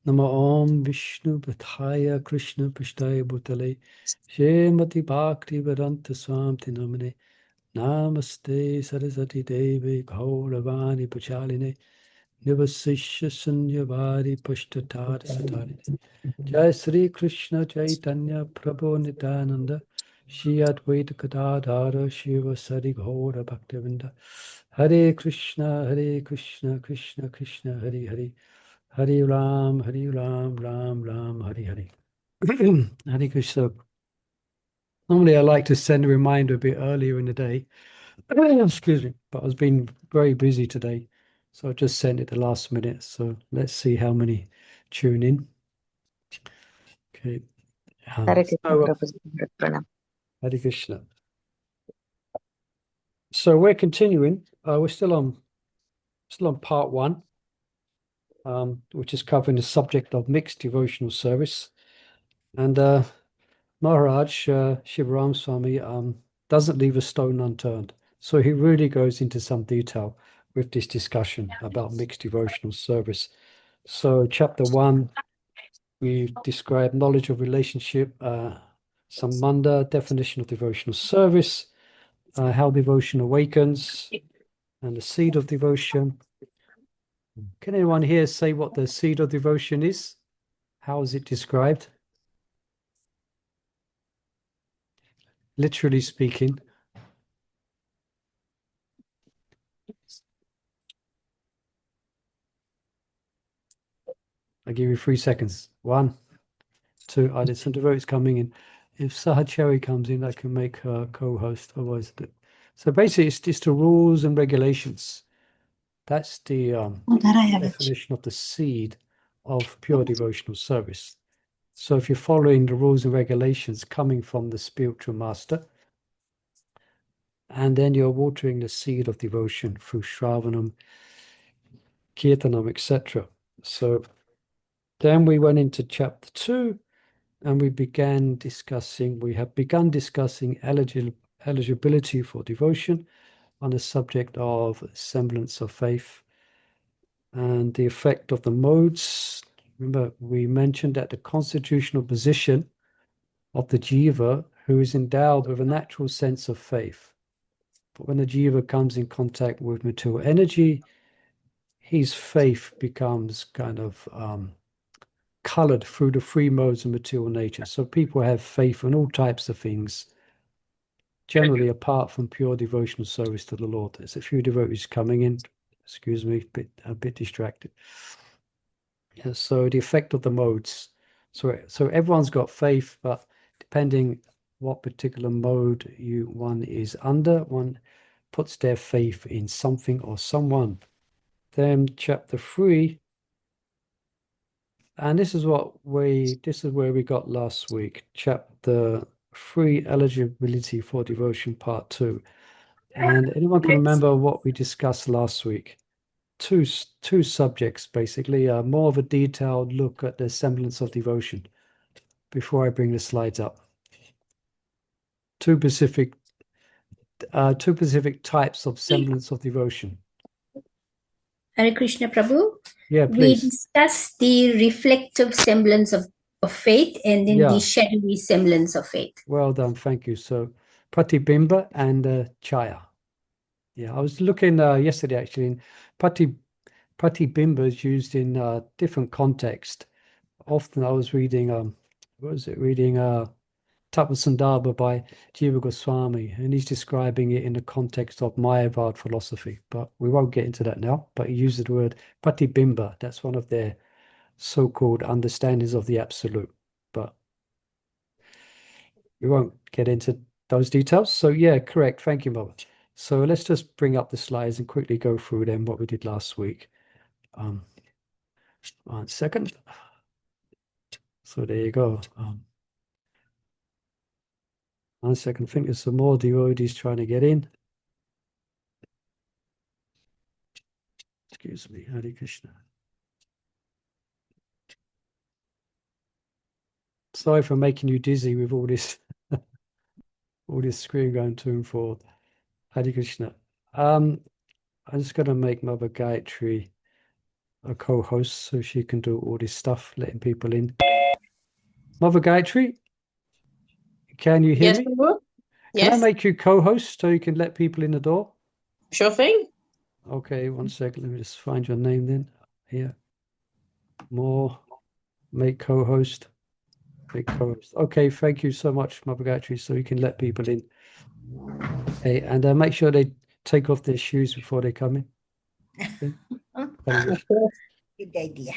Nama Om Vishnu Padhaya Krishna Pishtaya Bhutale Shrimati Bhakti Vedanta Swamti Namane Namaste Saraswati Devi Gauravani Pachaline Nivasishya Sunyavari Pushtatara Satari Jai Sri Krishna Chaitanya Prabhu Nityananda Shri Advaita Gadadhara Shiva Sari Gaura Bhaktivinda Hare Krishna Krishna Krishna Hare Hare Hare Ram, Ram Ram, Hare Hare. Hare Krishna. Normally, I like to send a reminder a bit earlier in the day. Excuse me, but I was being very busy today, so I just sent it the last minute. So let's see how many tune in. Okay. Hare Krishna, So, Prabhuji. Pranam. Hare Krishna. So we're continuing. We're still on part one, which is covering the subject of mixed devotional service, and Maharaj Shivaram Swami doesn't leave a stone unturned. So he really goes into some detail with this discussion about mixed devotional service. So chapter 1, we describe knowledge of relationship, Sambandha, definition of devotional service, how devotion awakens, and the seed of devotion. Can anyone here say what the seed of devotion is? How is it described? Literally speaking. I'll give you 3 seconds. 1, 2. There's some devotees coming in. If Sahachari comes in, I can make her co-host. Otherwise, so basically, it's just the rules and regulations. That's the definition of the seed of pure devotional service. So if you're following the rules and regulations coming from the spiritual master, and then you're watering the seed of devotion through Shravanam, Kirtanam, etc. So then we went into chapter 2, and we have begun discussing eligibility for devotion on the subject of semblance of faith and the effect of the modes. Remember, we mentioned that the constitutional position of the jiva who is endowed with a natural sense of faith. But when the jiva comes in contact with material energy, his faith becomes kind of colored through the three modes of material nature. So people have faith in all types of things, generally apart from pure devotional service to the Lord. There's a few devotees coming in. Excuse me, a bit distracted. Yeah, so the effect of the modes. So everyone's got faith, but depending what particular mode one is under, one puts their faith in something or someone. Then chapter 3, and this is where we got last week. Chapter 3, eligibility for devotion, part 2. And anyone can remember what we discussed last week? Two subjects, basically. More of a detailed look at the semblance of devotion before I bring the slides up. Two specific types of semblance of devotion. Hare Krishna Prabhu. Yeah, We please. discussed the reflective semblance of faith and then Yeah. the shadowy semblance of faith. Well done, thank you. So Pratibimba and Chaya. Yeah, I was looking yesterday actually. In Pratibimba is used in different context. Often I was reading Tapasandarbha by Jiva Goswami, and he's describing it in the context of Mayavad philosophy. But we won't get into that now. But he used the word Pratibimba. That's one of their so-called understandings of the absolute. But we won't get into those details. So yeah, correct. Thank you, Mother. So let's just bring up the slides and quickly go through them, what we did last week. 1 second. So there you go. 1 second. I think there's some more devotees trying to get in. Excuse me, Hare Krishna. Sorry for making you dizzy with all this all this screen going to and forth. Hare Krishna. I'm just going to make Mother Gayatri a co-host so she can do all this stuff, letting people in. Mother Gayatri, can you hear Yes, me? Prabhu? Can I Yes, make you co-host so you can let people in the door? sure thing. Okay, one second. Let me just find your name then. Here. More. Make co-host. Make co-host. Okay, thank you so much, Mother Gayatri, so you can let people in. Okay, and make sure they take off their shoes before they come in. Okay. Hare Krishna. Good idea.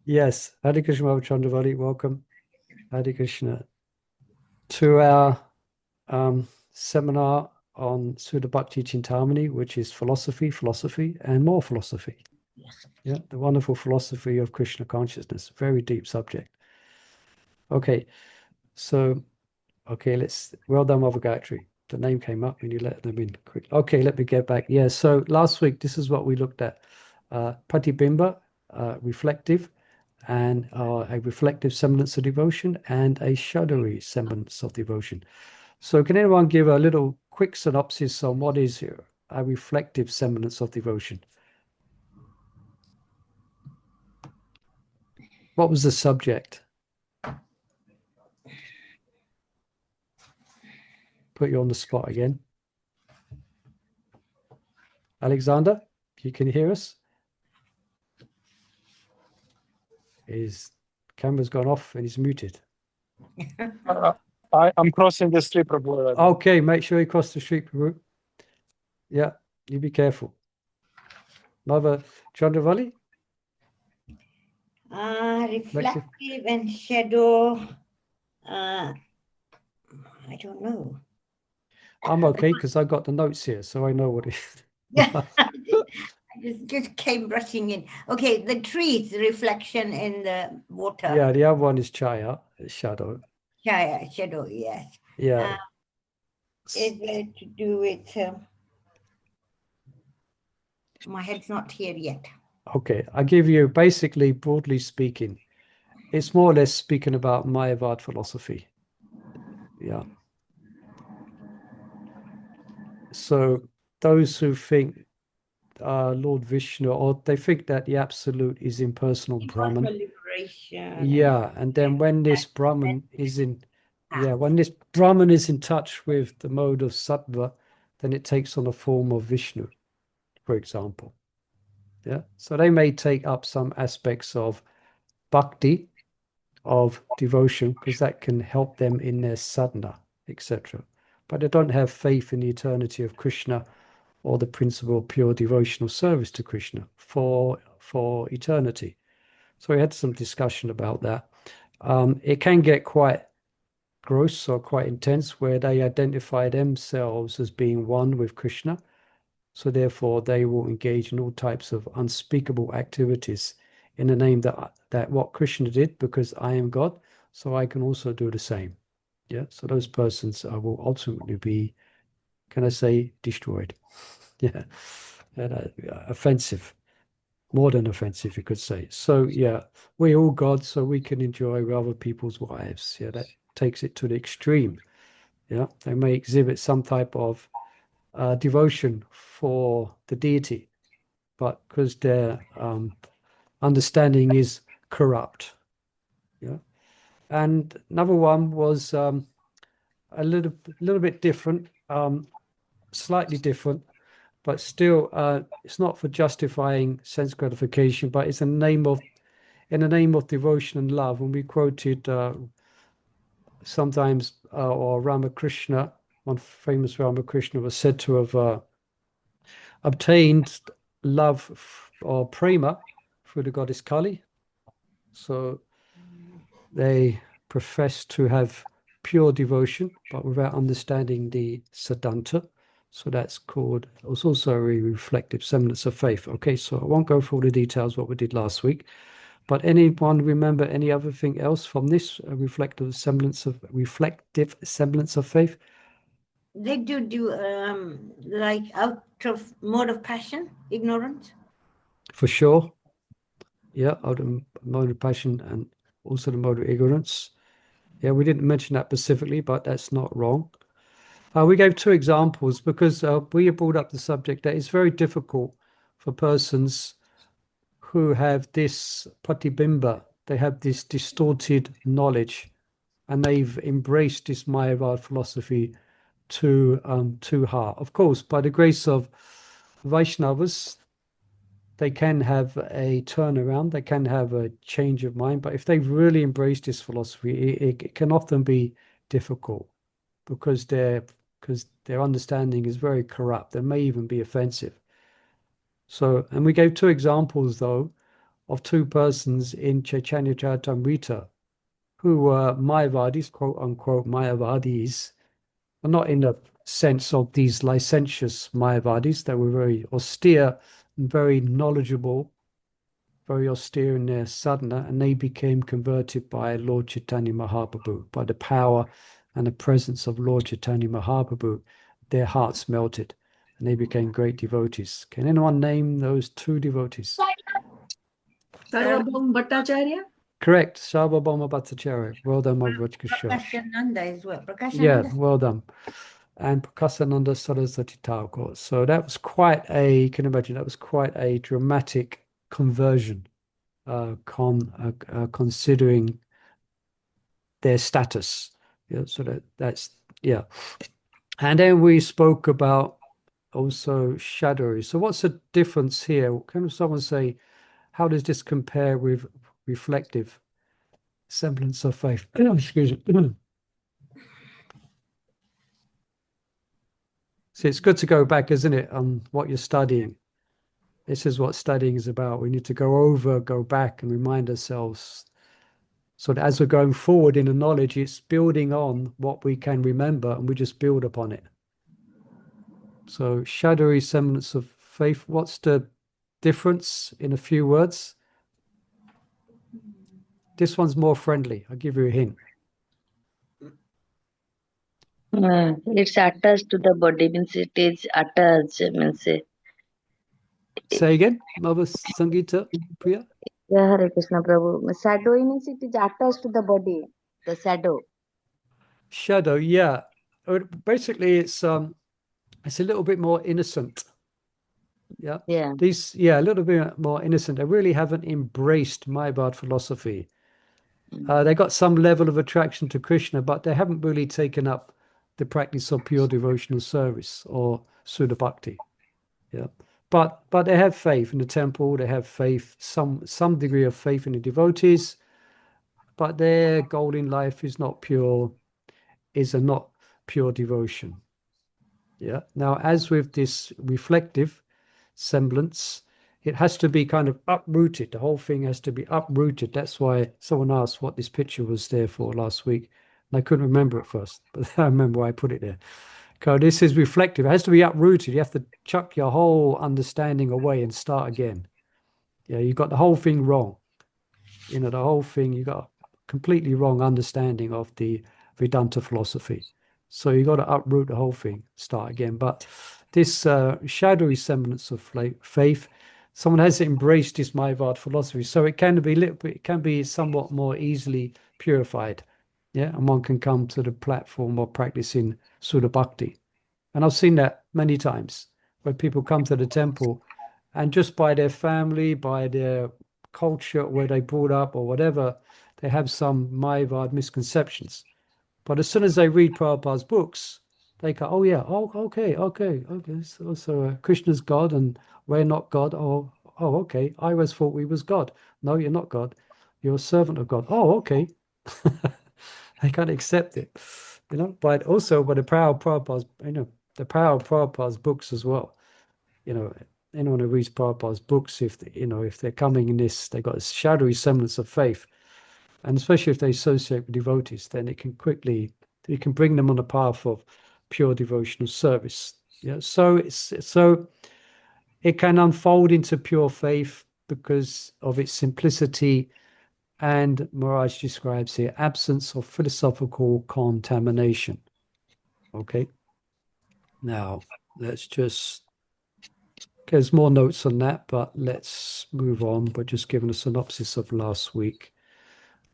Yes, Hare Krishna, Mother Chandravali, welcome. Hare Krishna. To our seminar on Suddha Bhakti Cintamani, which is philosophy, and more philosophy. Yeah, the wonderful philosophy of Krishna consciousness. Very deep subject. Okay, so, well done, Mother Gayatri. The name came up and you let them in quick. Okay, let me get back. Yeah, so last week, this is what we looked at. Pratibimba, reflective, and a reflective semblance of devotion, and a shadowy semblance of devotion. So can anyone give a little quick synopsis on what is a reflective semblance of devotion? What was the subject? Put you on the spot again. Alexander, you can hear us? His camera's gone off and he's muted. I'm crossing the street, Prabhu. Okay, make sure you cross the street, Prabhu. Yeah, you be careful. Mother Chandravali? Reflective and shadow. I don't know. I'm okay because I got the notes here, so I know what it is. Yeah, I just came rushing in. Okay, the trees, reflection in the water. Yeah, the other one is Chaya, shadow. Chaya, shadow, yes. Yeah. Is it to do with... my head's not here yet. Okay, I give you, basically, broadly speaking, it's more or less speaking about Mayavad philosophy. Yeah. So those who think Lord Vishnu, or they think that the absolute is impersonal Brahman. Liberation. Yeah, and then when this Brahman is in, when this Brahman is in touch with the mode of Sattva, then it takes on a form of Vishnu, for example. Yeah, so they may take up some aspects of Bhakti, of devotion, because that can help them in their sadhana, etc. But they don't have faith in the eternity of Krishna or the principle of pure devotional service to Krishna for eternity. So we had some discussion about that. It can get quite gross or quite intense where they identify themselves as being one with Krishna. So therefore, they will engage in all types of unspeakable activities in the name that what Krishna did, because I am God, so I can also do the same. Yeah. So those persons will ultimately be, can I say, destroyed. Yeah. And, offensive, more than offensive, you could say. So yeah, we're all God, so we can enjoy other people's wives. Yeah, that takes it to the extreme. Yeah, they may exhibit some type of devotion for the deity, but because their understanding is corrupt. Yeah, and another one was a little bit different, slightly different, but still, it's not for justifying sense gratification, but it's in the name of devotion and love. And we quoted sometimes, or Ramakrishna, one famous Ramakrishna was said to have obtained love or prema through the goddess Kali. So they profess to have pure devotion, but without understanding the Siddhanta. So that's called, it's also a reflective semblance of faith. Okay, so I won't go through all the details what we did last week, but anyone remember any other thing else from this reflective semblance of faith? They do like out of mode of passion, ignorance. For sure. Yeah, out of mode of passion and also the mode of ignorance. Yeah, we didn't mention that specifically, but that's not wrong. We gave two examples because we brought up the subject that it's very difficult for persons who have this patibimba, they have this distorted knowledge, and they've embraced this Mayavad philosophy too hard. Of course, by the grace of Vaishnavas, they can have a turnaround, they can have a change of mind, but if they've really embraced this philosophy, it can often be difficult because their understanding is very corrupt. They may even be offensive. So, and we gave two examples, though, of two persons in Chaitanya Charitamrita who were Mayavadis, quote unquote Mayavadis, but not in the sense of these licentious Mayavadis. They were very austere and very knowledgeable, very austere in their sadhana, and they became converted by Lord Chaitanya Mahaprabhu. By the power and the presence of Lord Chaitanya Mahaprabhu, their hearts melted and they became great devotees. Can anyone name those two devotees? Sarvabhauma Bhattacharya? Correct, Sarvabhauma Bhattacharya. Well done, my Rajkishore. Prakashananda as well. Yeah, Prakashananda. well done. And Prakasananda Saraswati Thakur. So that was quite a, you can imagine, that was quite a dramatic conversion, considering their status. Yeah, so that's, yeah. And then we spoke about also shadowy. So what's the difference here? Can someone say, how does this compare with reflective semblance of faith? Excuse me. So it's good to go back, isn't it, on what you're studying. This is what studying is about. We need to go back and remind ourselves so that as we're going forward in the knowledge, it's building on what we can remember and we just build upon it. So shadowy semblance of faith, what's the difference in a few words? This one's more friendly. I'll give you a hint. It's attached to the body, means it is attached, means Say again, Mother Sangeeta Priya? yeah, Hare Krishna Prabhu. Shadow means it is attached to the body, the shadow. Shadow, yeah. Basically, it's a little bit more innocent. Yeah. Yeah. A little bit more innocent. They really haven't embraced Mayavad philosophy. They got some level of attraction to Krishna, but they haven't really taken up the practice of pure devotional service or Suddha Bhakti. Yeah. But they have faith in the temple, they have faith, some degree of faith in the devotees, but their goal in life is not pure devotion. Yeah. Now, as with this reflective semblance, it has to be kind of uprooted. The whole thing has to be uprooted. That's why someone asked what this picture was there for last week. And I couldn't remember it first, but I remember why I put it there. Because this is reflective. It has to be uprooted. You have to chuck your whole understanding away and start again. Yeah, you got the whole thing wrong. You know, the whole thing, you got a completely wrong understanding of the Vedanta philosophy. So you got to uproot the whole thing, start again. But this shadowy semblance of faith, someone has embraced this Mayavad philosophy, so it can be somewhat more easily purified. Yeah, and one can come to the platform of practicing Suddha Bhakti. And I've seen that many times where people come to the temple and just by their family, by their culture, where they brought up or whatever, they have some Mayavad misconceptions. But as soon as they read Prabhupada's books, they go, oh yeah, oh okay. So Krishna's God and we're not God. Oh, okay. I always thought we was God. No, you're not God. You're a servant of God. Oh, okay. They can't accept it, but also by the power of Prabhupada's, the power of Prabhupada's books as well. Anyone who reads Prabhupada's books, if they're coming in this, they've got a shadowy semblance of faith, and especially if they associate with devotees, then you can bring them on the path of pure devotional service. Yeah, so it can unfold into pure faith because of its simplicity. And Maharaj describes here absence of philosophical contamination. Okay. Now, there's more notes on that, but let's move on by just giving a synopsis of last week.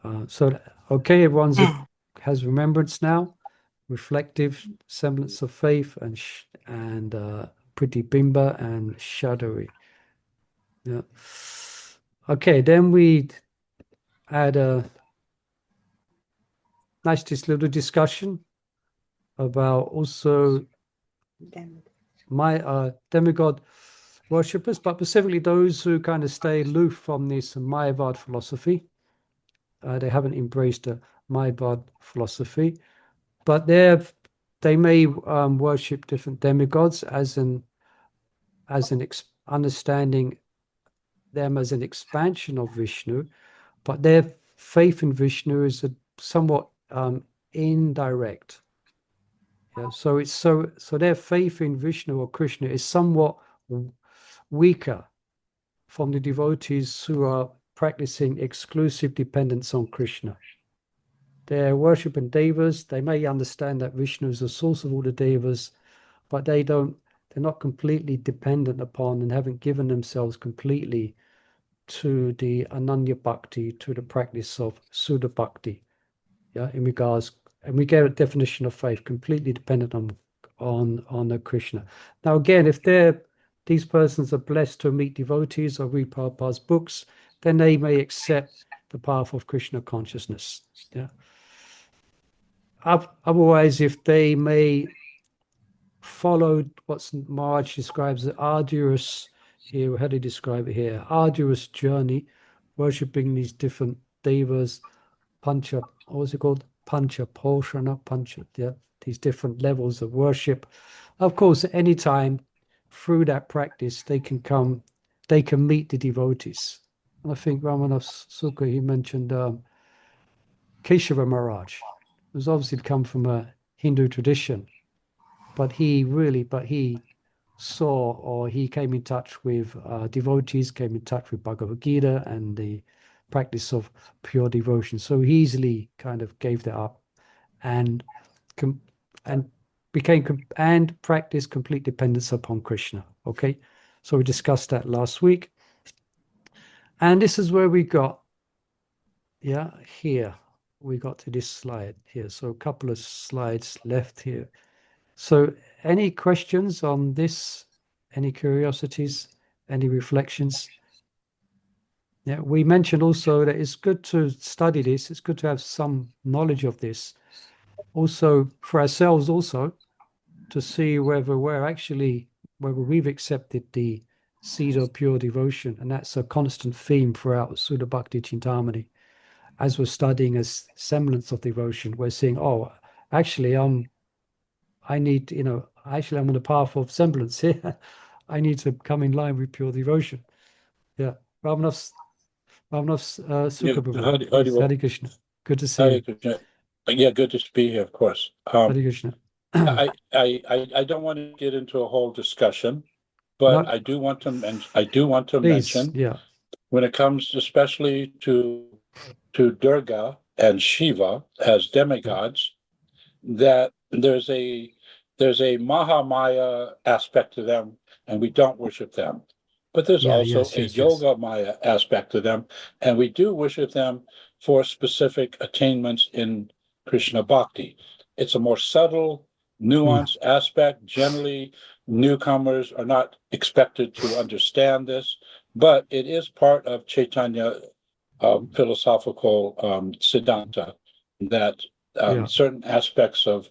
Okay, everyone has remembrance now, reflective semblance of faith and pratibimba and shadowy. Yeah. Okay, then we had a nice little discussion about also demigod worshippers, but specifically those who kind of stay aloof from this Mayavad philosophy. They haven't embraced the Mayavad philosophy, but they may worship different demigods as understanding them as an expansion of Vishnu, but their faith in Vishnu is somewhat indirect. Yeah, so their faith in Vishnu or Krishna is somewhat weaker from the devotees who are practicing exclusive dependence on Krishna. They're worshipping devas. They may understand that Vishnu is the source of all the devas, but they're not completely dependent upon and haven't given themselves completely to the Ananya Bhakti, to the practice of Suddha Bhakti. Yeah, in regards, and we get a definition of faith completely dependent on the Krishna. Now, again, if these persons are blessed to meet devotees or read Prabhupada's books, then they may accept the path of Krishna consciousness. Yeah. Otherwise, if they may follow what Maharaj describes as arduous, here, how do you describe it here? Arduous journey, worshipping these different devas, what was it called? Pancha Poshana, yeah, these different levels of worship. Of course, at any time through that practice, they can meet the devotees. And I think Ramanath Sukha, he mentioned Keshava Maharaj, who's obviously come from a Hindu tradition, but he saw, or he came in touch with devotees, came in touch with Bhagavad Gita and the practice of pure devotion. So he easily kind of gave that up and practiced complete dependence upon Krishna. Okay, so we discussed that last week, and this is where we got, here we got to this slide here. So a couple of slides left here. So any questions on this? Any curiosities? Any reflections? Yeah, we mentioned also that it's good to study this. It's good to have some knowledge of this. Also for ourselves also to see whether we've accepted the seed of pure devotion. And that's a constant theme throughout Suddha Bhakti Cintamani. As we're studying a semblance of devotion, we're seeing, oh, actually I'm on the path of semblance here. I need to come in line with pure devotion. Yeah. Ramanath Sukha Prabhu. Hare Krishna. Good to see you. Krishna. Yeah, good to be here, of course. Hare Krishna. I don't want to get into a whole discussion, but No. I do want to mention Yeah. when it comes especially to Durga and Shiva as demigods, that there's a Mahamaya aspect to them, and we don't worship them. But there's also a Yoga Maya aspect to them, and we do worship them for specific attainments in Krishna Bhakti. It's a more subtle, nuanced aspect. Generally, newcomers are not expected to understand this, but it is part of Chaitanya philosophical siddhanta that certain aspects of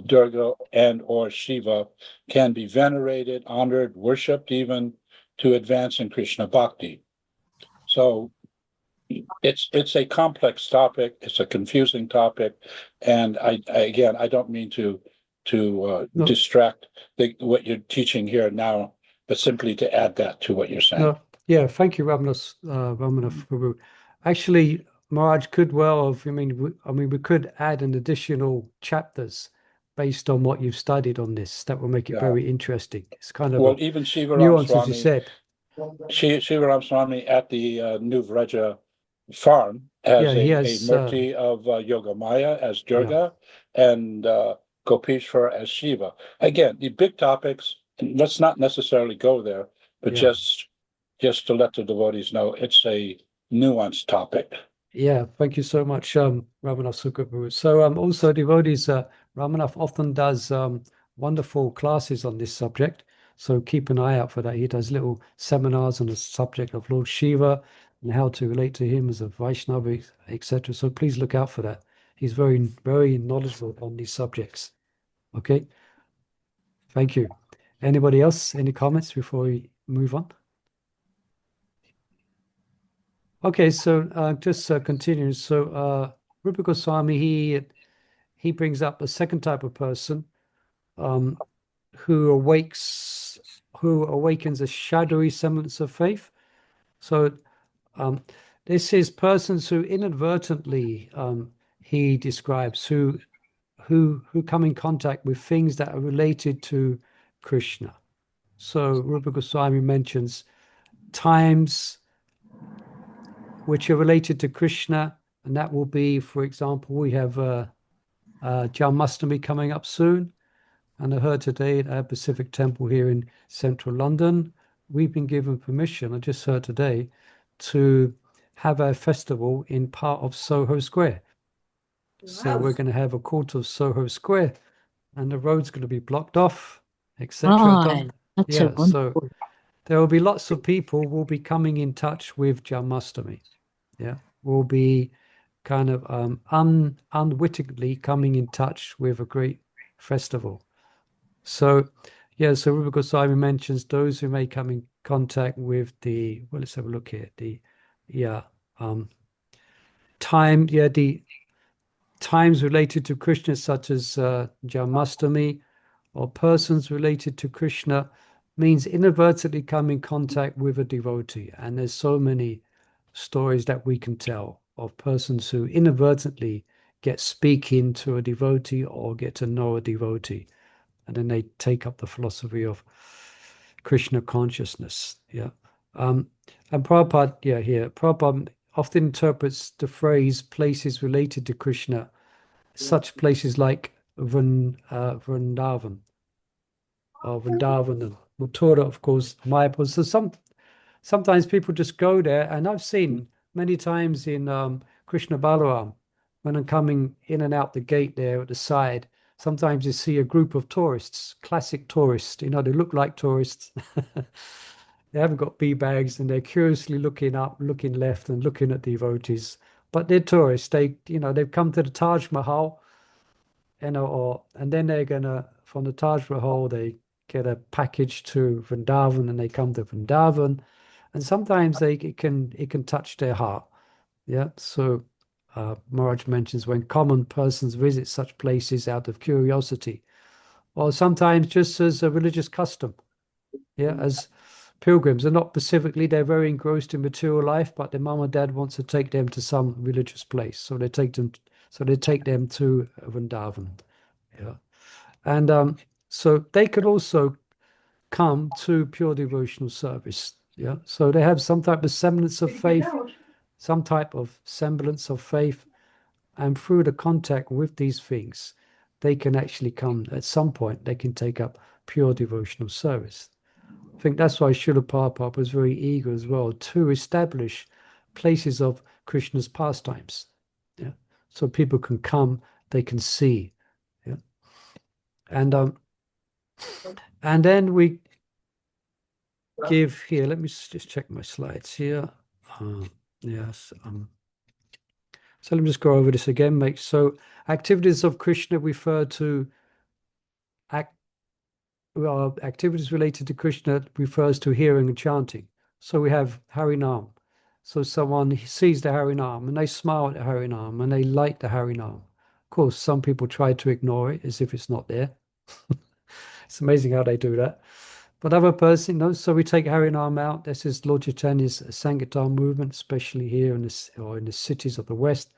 Durga and or Shiva can be venerated, honored, worshipped, even to advance in Krishna Bhakti. So it's a complex topic. It's a confusing topic, and I don't mean to distract what you're teaching here now, but simply to add that to what you're saying. No, yeah, thank you, Ramanath Prabhu. Actually, Maharaj could well have. We could add an additional chapters based on what you've studied on this. That will make it very interesting. It's kind of even Shiva nuance, as you said. Shiva Ramswamy at the New Vraja farm has a murti of Yoga Maya as Durga and Gopishwar as Shiva. Again, the big topics, let's not necessarily go there, but just to let the devotees know it's a nuanced topic. Yeah, thank you so much, Ramanath Sukha. So also devotees, Ramanath often does wonderful classes on this subject. So keep an eye out for that. He does little seminars on the subject of Lord Shiva and how to relate to him as a Vaishnava, etc. So please look out for that. He's very, very knowledgeable on these subjects. Okay. Thank you. Anybody else? Any comments before we move on? Okay, so just continuing. So Rupa Goswami, he brings up a second type of person who awakens a shadowy semblance of faith. So this is persons who inadvertently he describes who come in contact with things that are related to Krishna. So Rupa Goswami mentions times which are related to Krishna, and that will be, for example, we have Janmashtami coming up soon, and I heard today at our Pacific Temple here in central London, we've been given permission, I just heard today, to have our festival in part of Soho Square. So we're going to have a quarter of Soho Square, and the road's going to be blocked off, etc. That's Yeah, so so wonderful. there will be lots of people will be coming in touch with Janmashtami. Yeah, will be kind of unwittingly coming in touch with a great festival. So, yeah, so Rupa Goswami mentions those who may come in contact with the, well, let's have a look here. The times related to Krishna, such as Janmashtami, or persons related to Krishna, means inadvertently come in contact with a devotee. And there's so many stories that we can tell of persons who inadvertently get speaking to a devotee or get to know a devotee, and then they take up the philosophy of Krishna consciousness. Yeah. And Prabhupada, Prabhupada often interprets the phrase places related to Krishna, such places like Vrindavan or Vrindavan and Mathura, of course, Mayapur. So sometimes people just go there, and I've seen many times in Krishna Balaram, when I'm coming in and out the gate there at the side, sometimes you see a group of tourists, classic tourists, they look like tourists. They haven't got bee bags, and they're curiously looking up, looking left, and looking at devotees. But they're tourists. They've come to the Taj Mahal, and then they're gonna, from the Taj Mahal, they get a package to Vrindavan, and they come to Vrindavan, and sometimes it can touch their heart. Yeah. So Maharaj mentions when common persons visit such places out of curiosity, or sometimes just as a religious custom. Yeah, as pilgrims, and not specifically, they're very engrossed in material life, but their mom and dad wants to take them to some religious place, so they take them to Vrindavan. Yeah. And so they could also come to pure devotional service. Yeah. So they have some type of semblance of faith, and through the contact with these things, they can actually come, at some point, they can take up pure devotional service. I think that's why Srila Prabhupada was very eager as well to establish places of Krishna's pastimes. Yeah. So people can come, they can see. Yeah. And then we give here, let me just check my slides here. Yes. So let me just go over this again. So activities of Krishna refer to activities related to Krishna refers to hearing and chanting. So we have Harinam. So someone sees the Harinam and they smile at the Harinam and they like the Harinam. Of course, some people try to ignore it as if it's not there. It's amazing how they do that. But other person, so we take Harinam out. This is Lord Chaitanya's Sankirtan movement, especially here in the cities of the West.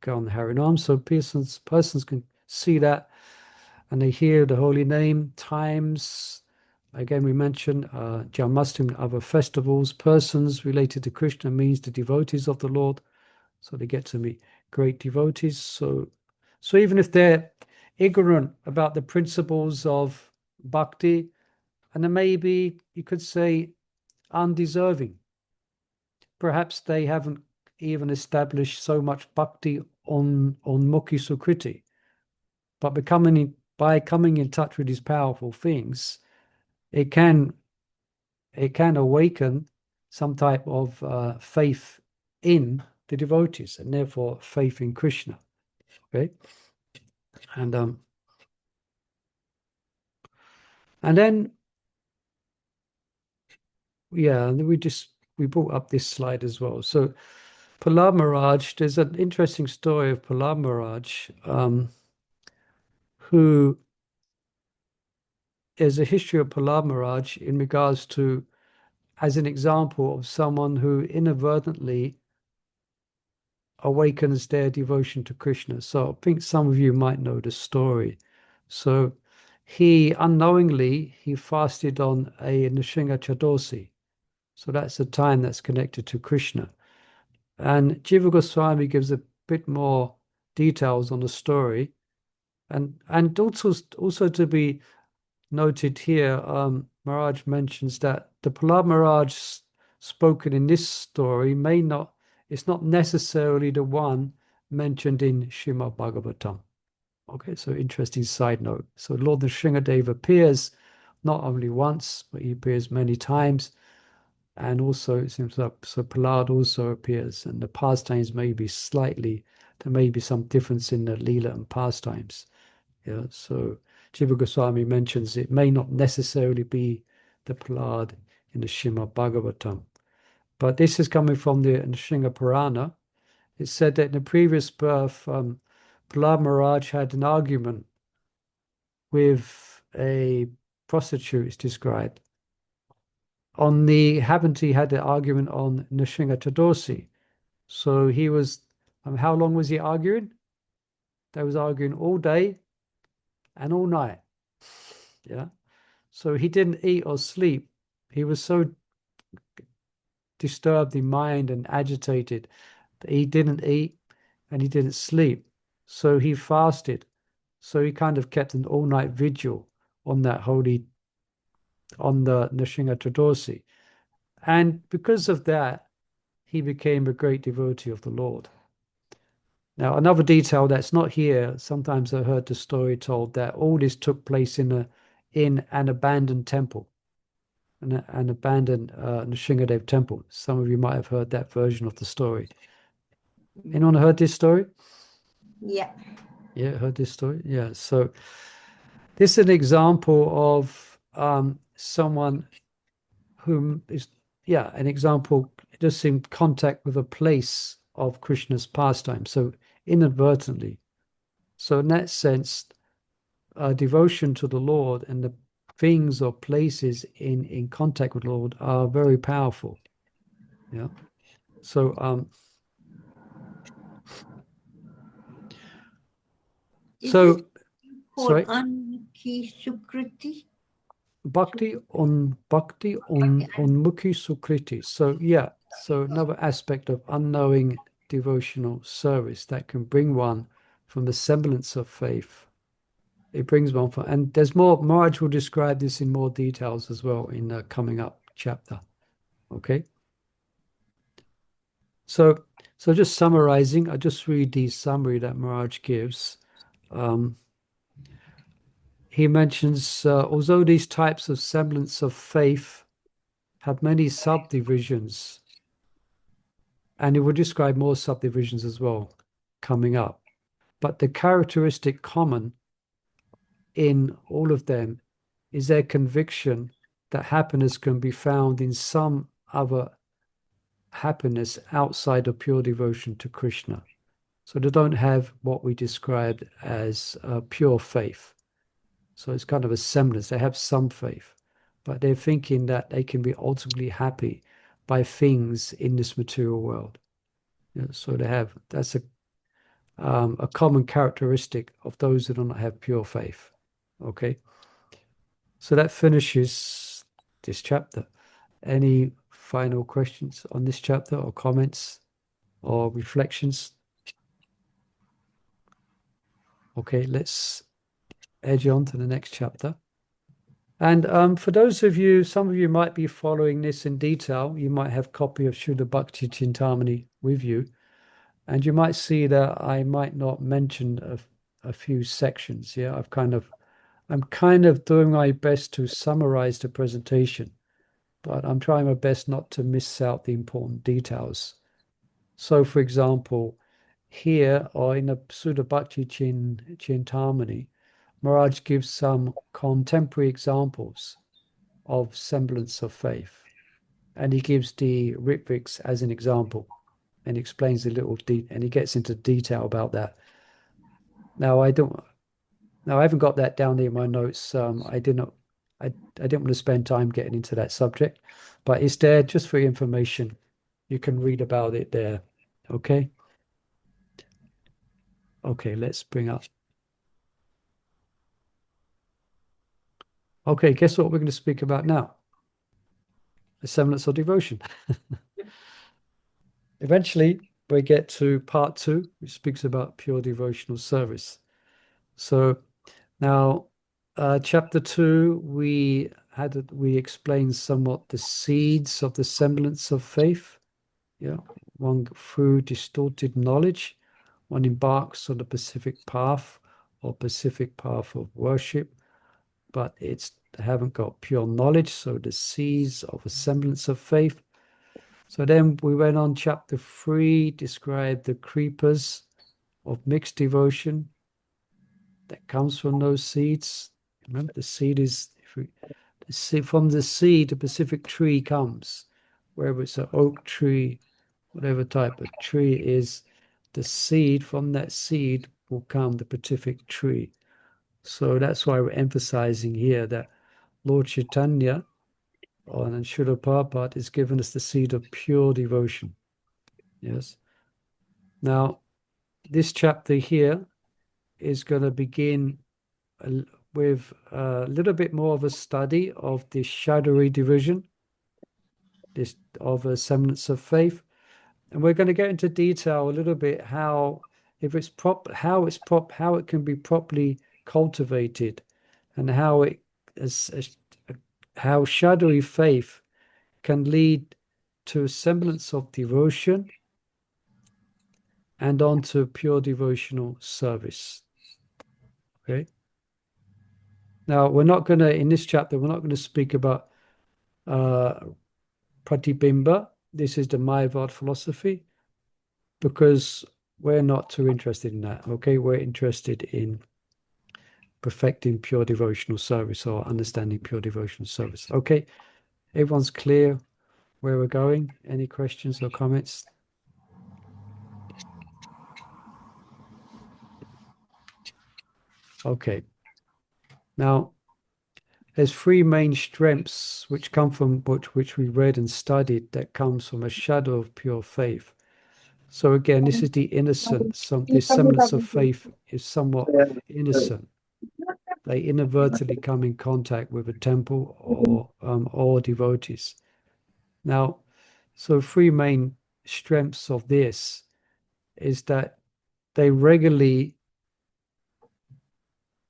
Go on the Harinam. So persons can see that, and they hear the holy name. Times, again, we mentioned Janmashtami and other festivals. Persons related to Krishna means the devotees of the Lord. So they get to meet great devotees. So even if they're ignorant about the principles of bhakti, and then maybe you could say undeserving, perhaps they haven't even established so much bhakti on Mukhi Sukriti, but by coming in touch with these powerful things, it can awaken some type of faith in the devotees, and therefore faith in Krishna. Okay, and then and then we brought up this slide as well. So Prahlad Maharaj, there's an interesting story of Prahlad Maharaj, who is a history of Prahlad Maharaj in regards to, as an example of someone who inadvertently awakens their devotion to Krishna. So I think some of you might know the story. So he unknowingly, he fasted on a Nrsimha Chaturthi. So that's a time that's connected to Krishna. And Jiva Goswami gives a bit more details on the story. And also to be noted here, Maharaj mentions that the Prahlad Maharaj spoken in this story it's not necessarily the one mentioned in Srimad Bhagavatam. Okay, so interesting side note. So Lord Nrsimhadev appears not only once, but he appears many times. And also, it seems like, so Prahlad also appears, and the pastimes there may be some difference in the Leela and pastimes. Yeah, so Jiva Goswami mentions it may not necessarily be the Prahlad in the Srimad Bhagavatam. But this is coming from the Nrsimha Purana. It said that in the previous birth, Prahlad Maharaj had an argument with a prostitute, it's described. He had an argument on Nrsimha Chaturthi. So he was, how long was he arguing? They was arguing all day and all night. Yeah. So he didn't eat or sleep. He was so disturbed in mind and agitated that he didn't eat and he didn't sleep. So he fasted. So he kind of kept an all-night vigil on the Nrsimha Chaturthi. And because of that, he became a great devotee of the Lord. Now, another detail that's not here, sometimes I heard the story told that all this took place in an abandoned temple, an abandoned Nrsimhadev temple. Some of you might have heard that version of the story. Anyone heard this story? Yeah. Yeah, heard this story? Yeah. So this is an example of someone whom is, an example just in contact with a place of Krishna's pastime. So inadvertently. So in that sense, devotion to the Lord and the things or places in contact with the Lord are very powerful. Yeah. So Called Anmukhi Sukriti. Bhakti on Mukhi Sukriti. So another aspect of unknowing devotional service that can bring one from the semblance of faith. It brings one from, and there's more. Maharaj will describe this in more details as well in the coming up chapter. Okay. So just summarizing, I just read the summary that Maharaj gives. He mentions, although these types of semblance of faith have many subdivisions, and he will describe more subdivisions as well coming up, but the characteristic common in all of them is their conviction that happiness can be found in some other happiness outside of pure devotion to Krishna. So they don't have what we described as pure faith. So it's kind of a semblance. They have some faith, but they're thinking that they can be ultimately happy by things in this material world. Yeah, so that's a common characteristic of those who do not have pure faith. Okay. So that finishes this chapter. Any final questions on this chapter or comments or reflections? Okay, let's edge on to the next chapter. And for those of you, some of you might be following this in detail. You might have a copy of Suddha Bhakti Cintamani with you. And you might see that I might not mention a few sections. Yeah, I'm kind of doing my best to summarize the presentation, but I'm trying my best not to miss out the important details. So, for example, here or in the Suddha Bhakti Cintamani, Maharaj gives some contemporary examples of semblance of faith. And he gives the Ritviks as an example and explains a little and he gets into detail about that. Now I haven't got that down there in my notes. I didn't want to spend time getting into that subject, but it's there just for information. You can read about it there. Okay. Okay, let's bring up. Okay, guess what we're going to speak about now? The semblance of devotion. Eventually, we get to part 2, which speaks about pure devotional service. So now, chapter 2, we explained somewhat the seeds of the semblance of faith. Yeah, one through distorted knowledge, one embarks on the Pacific path or Pacific path of worship, but they haven't got pure knowledge, so the seeds of a semblance of faith. So then we went on, chapter 3 described the creepers of mixed devotion that comes from those seeds. Remember, the seed is from the seed, the Pacific tree comes, whether it's an oak tree, whatever type of tree it is, the seed from that seed will come the Pacific tree. So that's why we're emphasizing here that Lord Chaitanya and Srila Prabhupada is giving us the seed of pure devotion. Yes. Now, this chapter here is going to begin with a little bit more of a study of the shadowy division, of a semblance of faith, and we're going to get into detail a little bit how it can be properly cultivated, and how shadowy faith can lead to a semblance of devotion and onto pure devotional service. Okay. Now, in this chapter, we're not going to speak about Pratibimba. This is the Mayavad philosophy, because we're not too interested in that. Okay. We're interested in perfecting pure devotional service or understanding pure devotional service. Okay. Everyone's clear where we're going? Any questions or comments? Okay. Now, there's 3 main strengths which come from which we read and studied, that comes from a shadow of pure faith. So again, this is the innocent. This semblance of faith is somewhat innocent. They inadvertently come in contact with a temple or devotees. Now, so 3 main strengths of this is that they regularly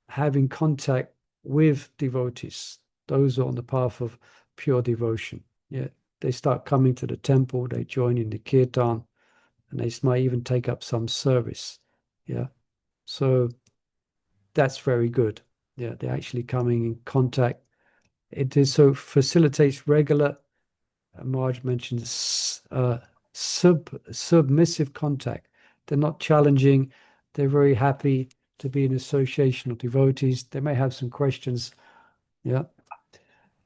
have in contact with devotees, those on the path of pure devotion. Yeah, they start coming to the temple, they join in the kirtan, and they might even take up some service. Yeah, so that's very good. Yeah, they're actually coming in contact. It is so facilitates regular. Maharaj mentions submissive contact. They're not challenging. They're very happy to be in association of devotees. They may have some questions. Yeah.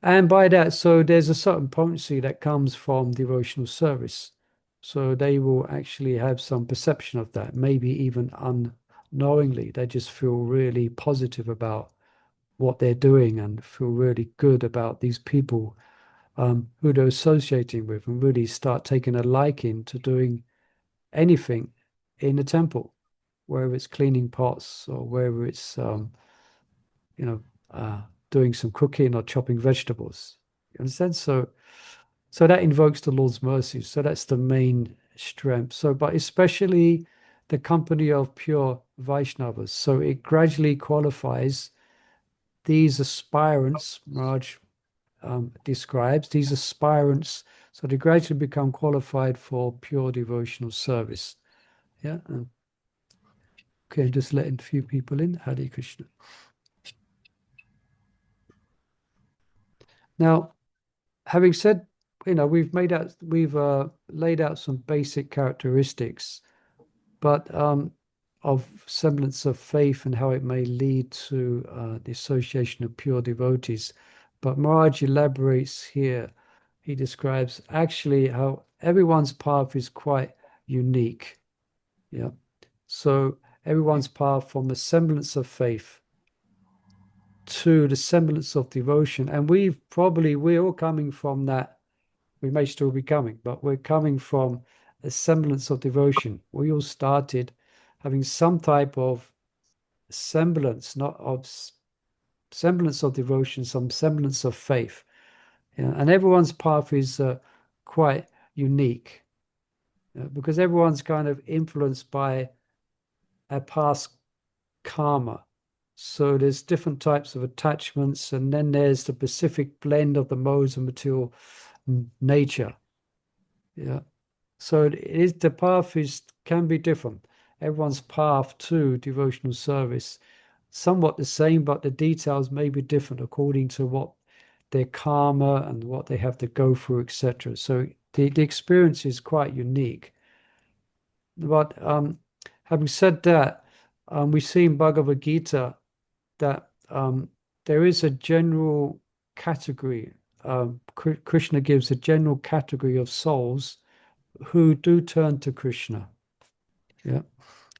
And by that, so there's a certain potency that comes from devotional service. So they will actually have some perception of that, maybe even unknowingly. They just feel really positive about what they're doing and feel really good about these people who they're associating with, and really start taking a liking to doing anything in the temple, whether it's cleaning pots or whether it's doing some cooking or chopping vegetables. You understand? So that invokes the Lord's mercy. So that's the main strength. So, but especially the company of pure Vaishnavas. So it gradually qualifies these aspirants. Maharaj describes these aspirants, so they gradually become qualified for pure devotional service. Yeah. Okay, just letting a few people in. Hare Krishna. Now, having said, we've laid out some basic characteristics, but of semblance of faith and how it may lead to the association of pure devotees. But Maharaj elaborates here. He describes actually how everyone's path is quite unique. Yeah. So everyone's path from the semblance of faith to the semblance of devotion. And we're all coming from that. We may still be coming, but we're coming from a semblance of devotion. We all started having some type of semblance, not of semblance of devotion, some semblance of faith. And everyone's path is quite unique because everyone's kind of influenced by a past karma. So there's different types of attachments, and then there's the specific blend of the modes of material nature. Yeah. So the path can be different. Everyone's path to devotional service somewhat the same, but the details may be different according to what their karma and what they have to go through, etc. So the experience is quite unique. But having said that, we see in Bhagavad Gita that there is a general category. Krishna gives a general category of souls who do turn to Krishna. Yeah.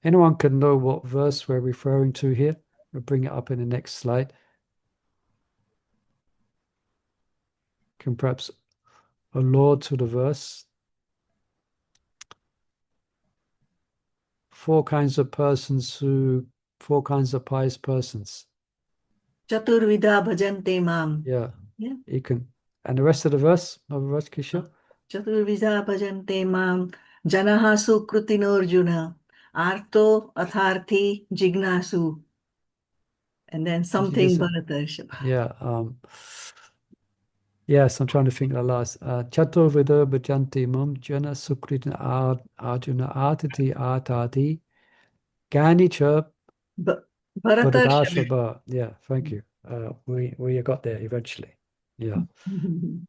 Anyone can know what verse we're referring to here? We'll bring it up in the next slide. Can perhaps allude to the verse. 4 kinds of pious persons. Chaturvida bhajante mam. Yeah. Yeah. You can. And the rest of the verse, Maharaj Kisha? Chaturvida bhajante mam. Janaha sukrutino arjuna. Arto atharthi jignasu. And then something Bharatarshava. Yeah. Yes, I'm trying to think the last. Chaturvida bhajanti mam jana sukritin arjuna atati atati gani cha Bharatarshava. Yeah, thank you. We got there eventually. Yeah.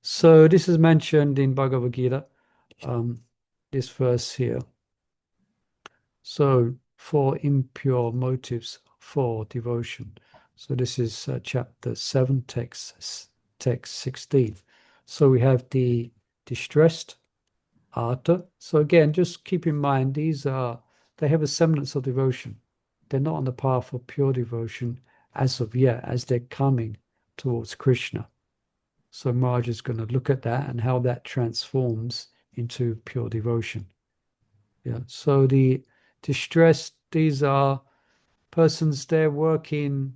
So this is mentioned in Bhagavad Gita, this verse here. So 4 impure motives for devotion. So this is chapter 7, text 16. So we have the distressed, arta. So again, just keep in mind, they have a semblance of devotion. They're not on the path of pure devotion as of yet, as they're coming towards Krishna. So Maharaj is going to look at that and how that transforms into pure devotion. Yeah. So the distressed, these are persons, they're working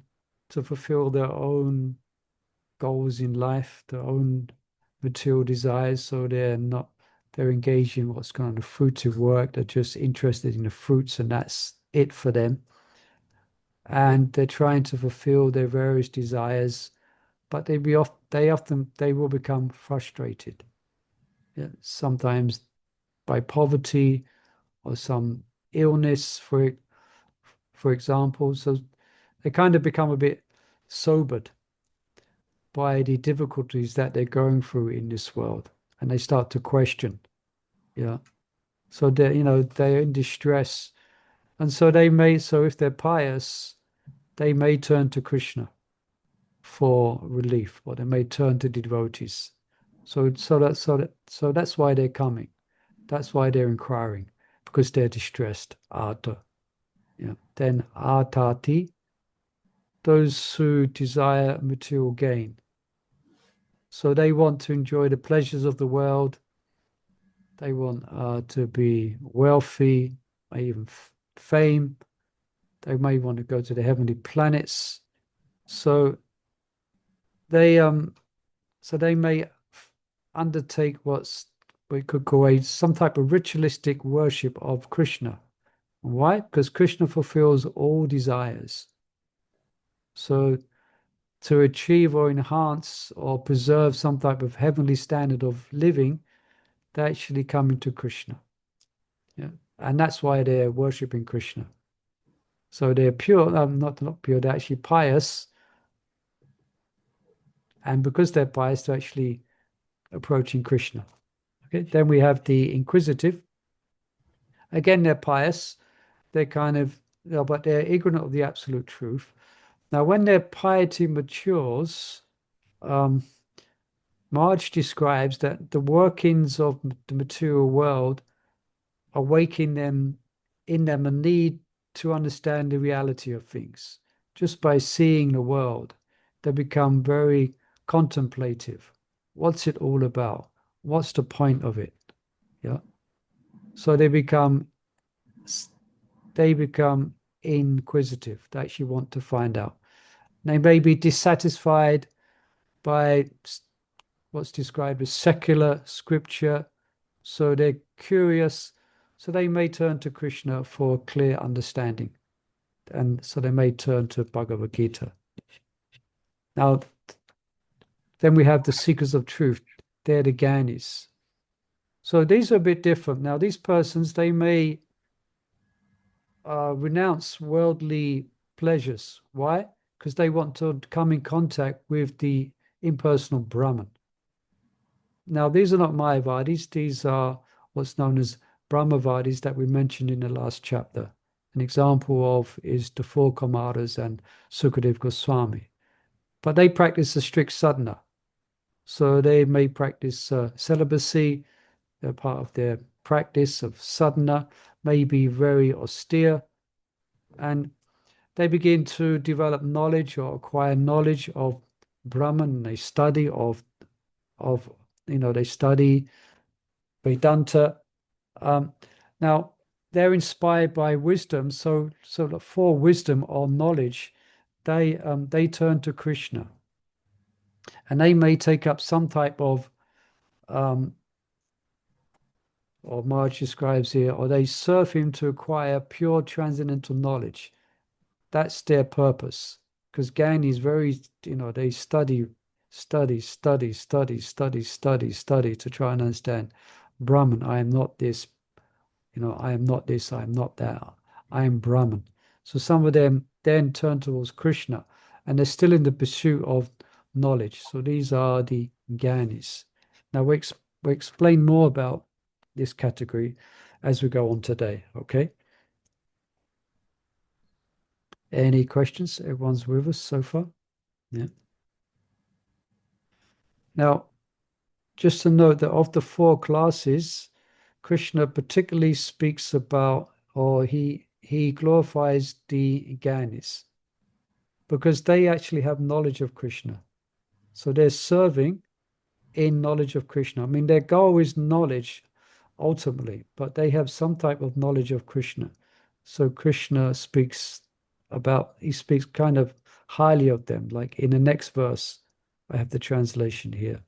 to fulfill their own goals in life, their own material desires. So they're engaged in what's kind of fruitive work. They're just interested in the fruits, and that's it for them. And they're trying to fulfill their various desires, but they will become frustrated. Yeah, sometimes by poverty or some illness, for example. So they kind of become a bit sobered by the difficulties that they're going through in this world, and they start to question. Yeah. So they're in distress, and so if they're pious, they may turn to Krishna for relief, or they may turn to devotees. So that's why they're coming. That's why they're inquiring, because they're distressed. Arta. Yeah. Then atati, those who desire material gain. So they want to enjoy the pleasures of the world. They want to be wealthy, may even fame. They may want to go to the heavenly planets. So they may undertake what we could call some type of ritualistic worship of Krishna. Why? Because Krishna fulfills all desires. So to achieve or enhance or preserve some type of heavenly standard of living, they're actually coming to Krishna. Yeah. And that's why they're worshipping Krishna. So they're pure, not pure, they're actually pious. And because they're pious, they're actually approaching Krishna. Okay, then we have the inquisitive. Again, they're pious. They're kind of, but they're ignorant of the absolute truth. Now, when their piety matures, Marge describes that the workings of the material world awaken them in them a need to understand the reality of things. Just by seeing the world, they become very contemplative. What's it all about? What's the point of it? Yeah. So they become inquisitive. They actually want to find out. They may be dissatisfied by what's described as secular scripture, so they're curious, so they may turn to Krishna for clear understanding, and so they may turn to Bhagavad Gita. Now, then we have the seekers of truth. They're the Gyanis. So these are a bit different. Now, these persons, they may renounce worldly pleasures. Why? Because they want to come in contact with the impersonal Brahman. Now, these are not Mayavadis. These are what's known as Brahmavadis that we mentioned in the last chapter. An example of is the four Kumaras and Sukadev Goswami. But they practice a strict sadhana. So they may practice celibacy. They're part of their practice of sadhana, may be very austere. And they begin to develop knowledge or acquire knowledge of Brahman. They study they study Vedanta. Now, they're inspired by wisdom, so for wisdom or knowledge, they turn to Krishna, and they may take up some type of, or Marge describes here, or they serve him to acquire pure transcendental knowledge. That's their purpose, because Gyan is very, they study to try and understand Brahman. I am not this, I am not this, I am not that, I am Brahman. So some of them then turn towards Krishna, and they're still in the pursuit of knowledge. So these are the Gyanis. Now we explain more about this category as we go on today, okay? Any questions? Everyone's with us so far? Yeah. Now, just to note that of the four classes, Krishna particularly speaks about, or he glorifies the Gyanis, because they actually have knowledge of Krishna. So they're serving in knowledge of Krishna. I mean, their goal is knowledge ultimately, but they have some type of knowledge of Krishna. So Krishna speaks kind of highly of them. Like in the next verse, I have the translation here.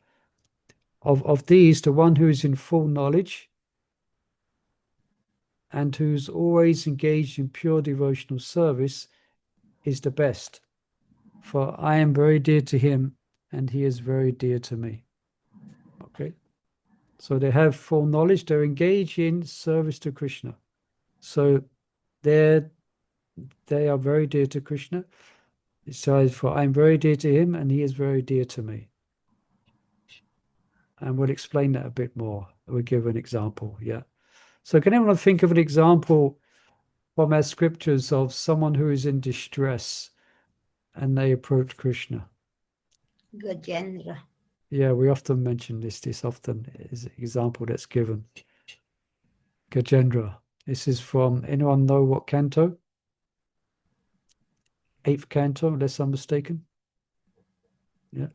Of these, the one who is in full knowledge and who's always engaged in pure devotional service is the best. For I am very dear to him, and he is very dear to me. Okay. So they have full knowledge. They're engaged in service to Krishna. So they are very dear to Krishna. It says, for I am very dear to him, and he is very dear to me. And we'll explain that a bit more. We'll give an example. Yeah. So can anyone think of an example from our scriptures of someone who is in distress and they approach Krishna? Gajendra. Yeah, we often mention this. This often is an example that's given. Gajendra. This is from, anyone know what canto? 8th canto, unless I'm mistaken. Yeah.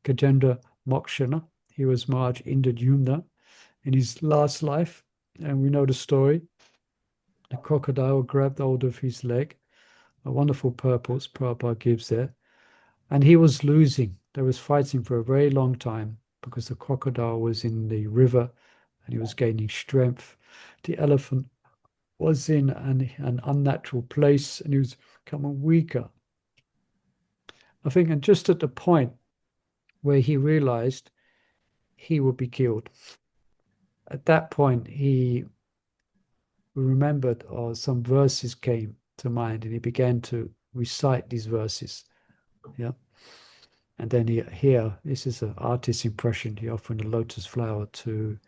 Gajendra Mokshana. He was Maharaj Indradyumna in his last life. And we know the story. The crocodile grabbed hold of his leg. A wonderful purpose Prabhupada gives there. And he was losing. They was fighting for a very long time because the crocodile was in the river and he was gaining strength. The elephant was in an unnatural place and he was becoming weaker. I think, and just at the point where he realized he would be killed, at that point he remembered, or some verses came to mind, and he began to recite these verses. Yeah. And then here, this is an artist's impression. He offering a lotus flower to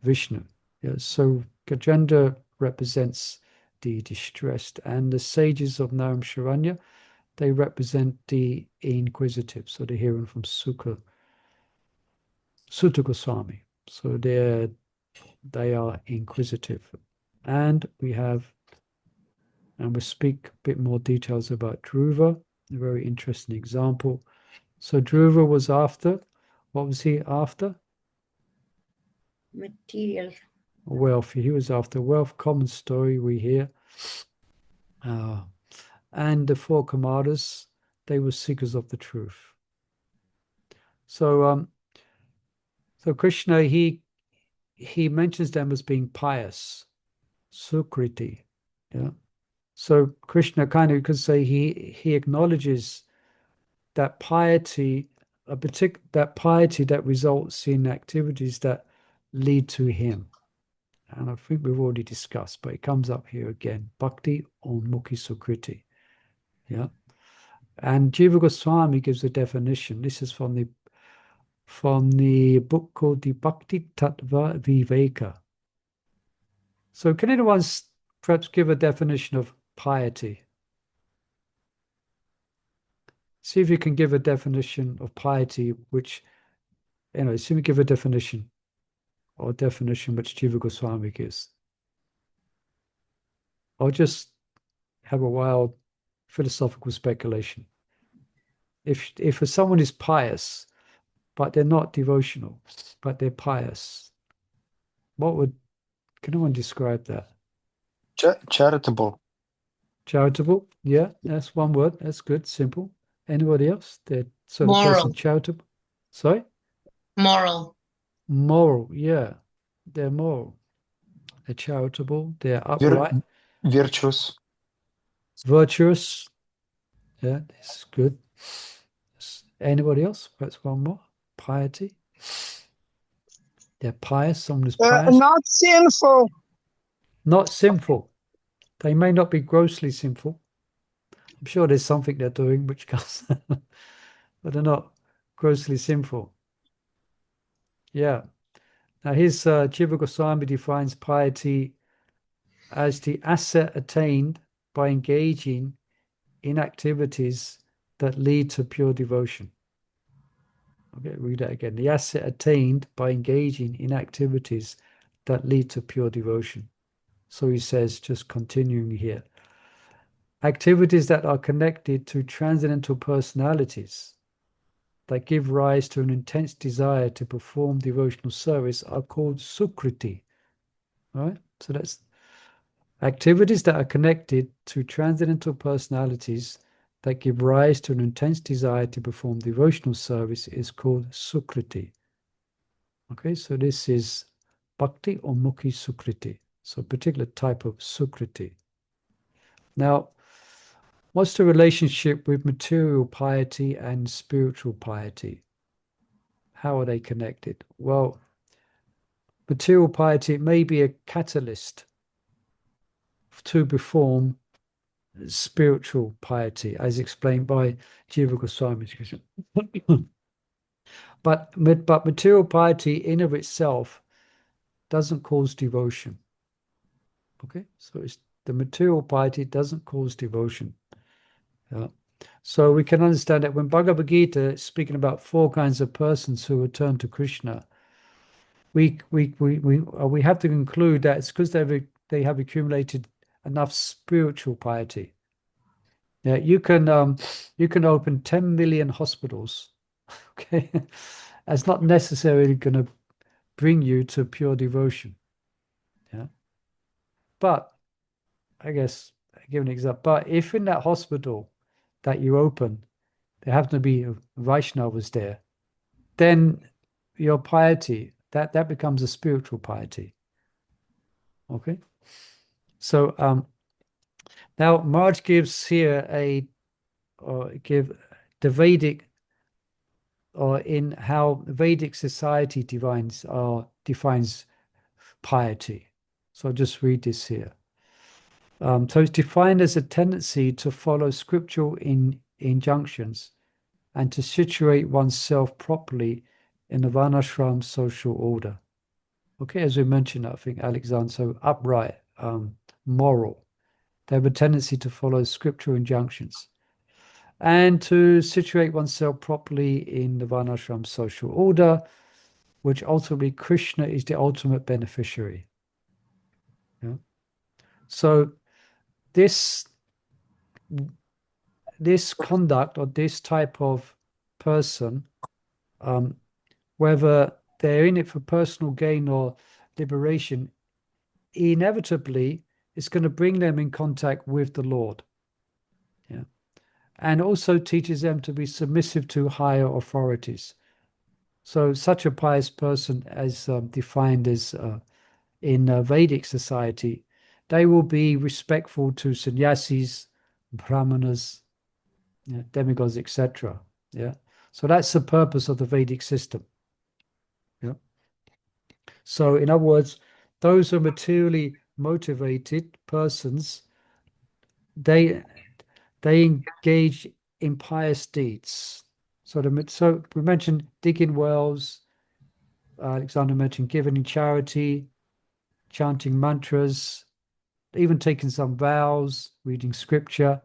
Vishnu. Yeah, so Gajendra represents the distressed, and the sages of Naram Sharanya, they represent the inquisitive. So they're hearing from Sutta Goswami. So they are inquisitive. And we'll speak a bit more details about Dhruva, a very interesting example. So Dhruva was after, what was he after? Material. Wealth. He was after wealth. Common story we hear. And the four Kamaras, they were seekers of the truth. So Krishna, he mentions them as being pious, sukriti. Yeah. So Krishna kind of, you could say, he acknowledges that piety, that piety that results in activities that lead to him. And I think we've already discussed, but it comes up here again. Bhakti or Mukhi Sukriti. Yeah. And Jiva Goswami gives a definition. This is from the book called the Bhakti Tattva Viveka. So can anyone perhaps give a definition of piety? See if you can give a definition of piety, which, see if you give a definition which Jiva Goswami gives. Or just have a wild philosophical speculation. If someone is pious, but they're not devotional, but they're pious, can anyone describe that? Charitable. Charitable, yeah, that's one word. That's good, simple. Anybody else? The person charitable. Sorry? Moral. Moral, yeah. They're moral. They're charitable. They're upright. Virtuous. Virtuous. Yeah, this is good. Anybody else? Perhaps one more. Piety. They're pious. Someone is pious. Not sinful. Not sinful. They may not be grossly sinful. I'm sure there's something they're doing which comes, but they're not grossly sinful. Yeah. Now here's Jiva Goswami defines piety as the asset attained by engaging in activities that lead to pure devotion. Okay, read that again. The asset attained by engaging in activities that lead to pure devotion. So he says, just continuing here, activities that are connected to transcendental personalities that give rise to an intense desire to perform devotional service are called sukriti. Right? So that's activities that are connected to transcendental personalities that give rise to an intense desire to perform devotional service is called sukriti. Okay, so this is bhakti or mukhi sukriti. So a particular type of sukriti. Now, what's the relationship with material piety and spiritual piety? How are they connected? Well, material piety may be a catalyst to perform spiritual piety, as explained by Jiva Goswami. But material piety in of itself doesn't cause devotion. Okay, so the material piety doesn't cause devotion. So we can understand that when Bhagavad Gita is speaking about four kinds of persons who return to Krishna, we have to conclude that it's because they have accumulated enough spiritual piety. Yeah, you can open 10 million hospitals. Okay, that's not necessarily going to bring you to pure devotion. Yeah, but I guess I give an example. But if in that hospital that you open, there happen to be Vaishnavas there, then your piety that becomes a spiritual piety. Okay, so now Marge gives here the Vedic, or in how Vedic society defines piety. So I'll just read this here. So it's defined as a tendency to follow scriptural injunctions and to situate oneself properly in the Varnashram social order. Okay, as we mentioned, I think Alexander, so upright, moral. They have a tendency to follow scriptural injunctions and to situate oneself properly in the Varnashram social order, which ultimately Krishna is the ultimate beneficiary. Yeah? So this conduct or this type of person, whether they're in it for personal gain or liberation, inevitably it's going to bring them in contact with the Lord. Yeah. And also teaches them to be submissive to higher authorities. So such a pious person, as defined as in Vedic society, they will be respectful to sannyasis, brahmanas, demigods, etc. Yeah. So that's the purpose of the Vedic system. Yeah. So in other words, those who are materially motivated persons, they engage in pious deeds. So we mentioned digging wells. Alexander mentioned giving in charity, chanting mantras, even taking some vows, reading scripture.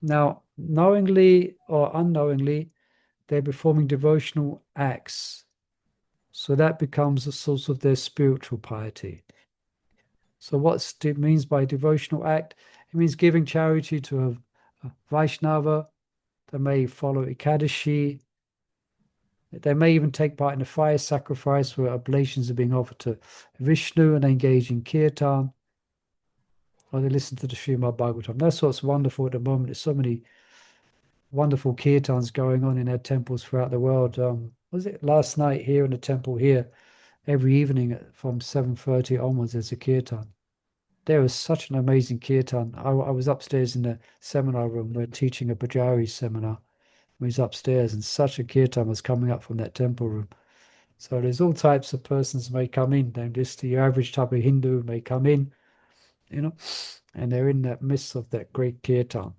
Now, knowingly or unknowingly, they're performing devotional acts. So that becomes a source of their spiritual piety. So what it means by devotional act? It means giving charity to a Vaishnava. They may follow Ekadashi. They may even take part in a fire sacrifice where oblations are being offered to Vishnu and they engage in kirtan. Or they listen to the Srimad Bhagavatam. That's what's wonderful at the moment. There's so many wonderful kirtans going on in our temples throughout the world. Was it last night here in the temple here? Every evening from 7:30 onwards, there's a kirtan. There was such an amazing kirtan. I was upstairs in the seminar room. We're teaching a Pujari seminar. We was upstairs, and such a kirtan was coming up from that temple room. So there's all types of persons may come in. Then just your average type of Hindu may come in, and they're in the midst of that great kirtan.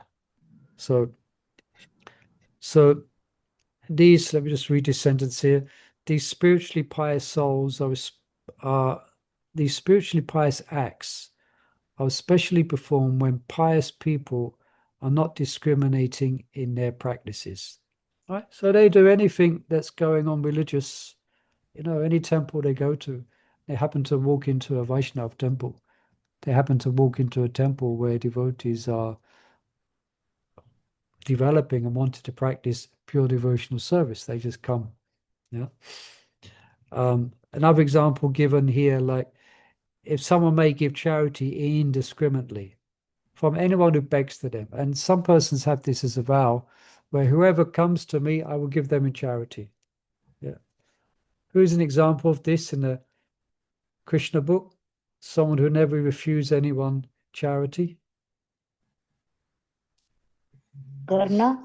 So these, let me just read this sentence here. These spiritually pious souls are these spiritually pious acts are especially performed when pious people are not discriminating in their practices. Right? So they do anything that's going on religious, any temple they go to. They happen to walk into a Vaishnav temple. They happen to walk into a temple where devotees are developing and wanted to practice pure devotional service. They just come. Yeah. Another example given here, like if someone may give charity indiscriminately from anyone who begs to them, and some persons have this as a vow, where whoever comes to me, I will give them in charity. Yeah. Who's an example of this in the Krishna book? Someone who never refused anyone charity. Karna.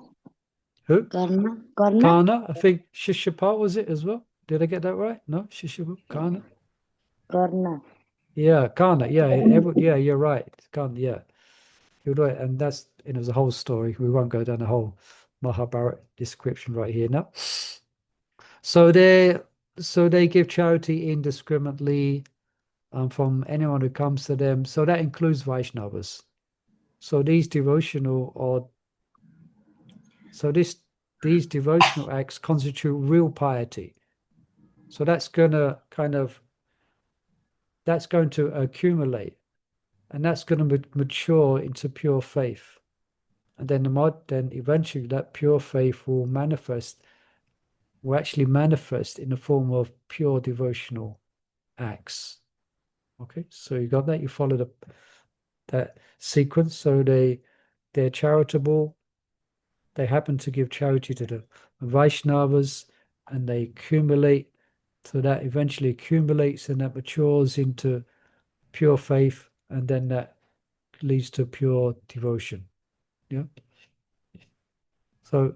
Who? Karna. Karna. I think Shishapal was it as well. Did I get that right? No, Shishapal. Karna. Karna. Yeah, Karna. Yeah, you're right. Karna. Yeah, you're right. And that's it was a whole story. We won't go down the whole Mahabharata description right here now. So they give charity indiscriminately from anyone who comes to them. So that includes Vaishnavas. So these devotional acts constitute real piety. So that's going to accumulate, and that's going to mature into pure faith. And then eventually that pure faith will actually manifest in the form of pure devotional acts. Okay, so you got that? You follow that sequence. So they're charitable. They happen to give charity to the Vaishnavas, and they accumulate. So that eventually accumulates and that matures into pure faith, and then that leads to pure devotion. Yeah. So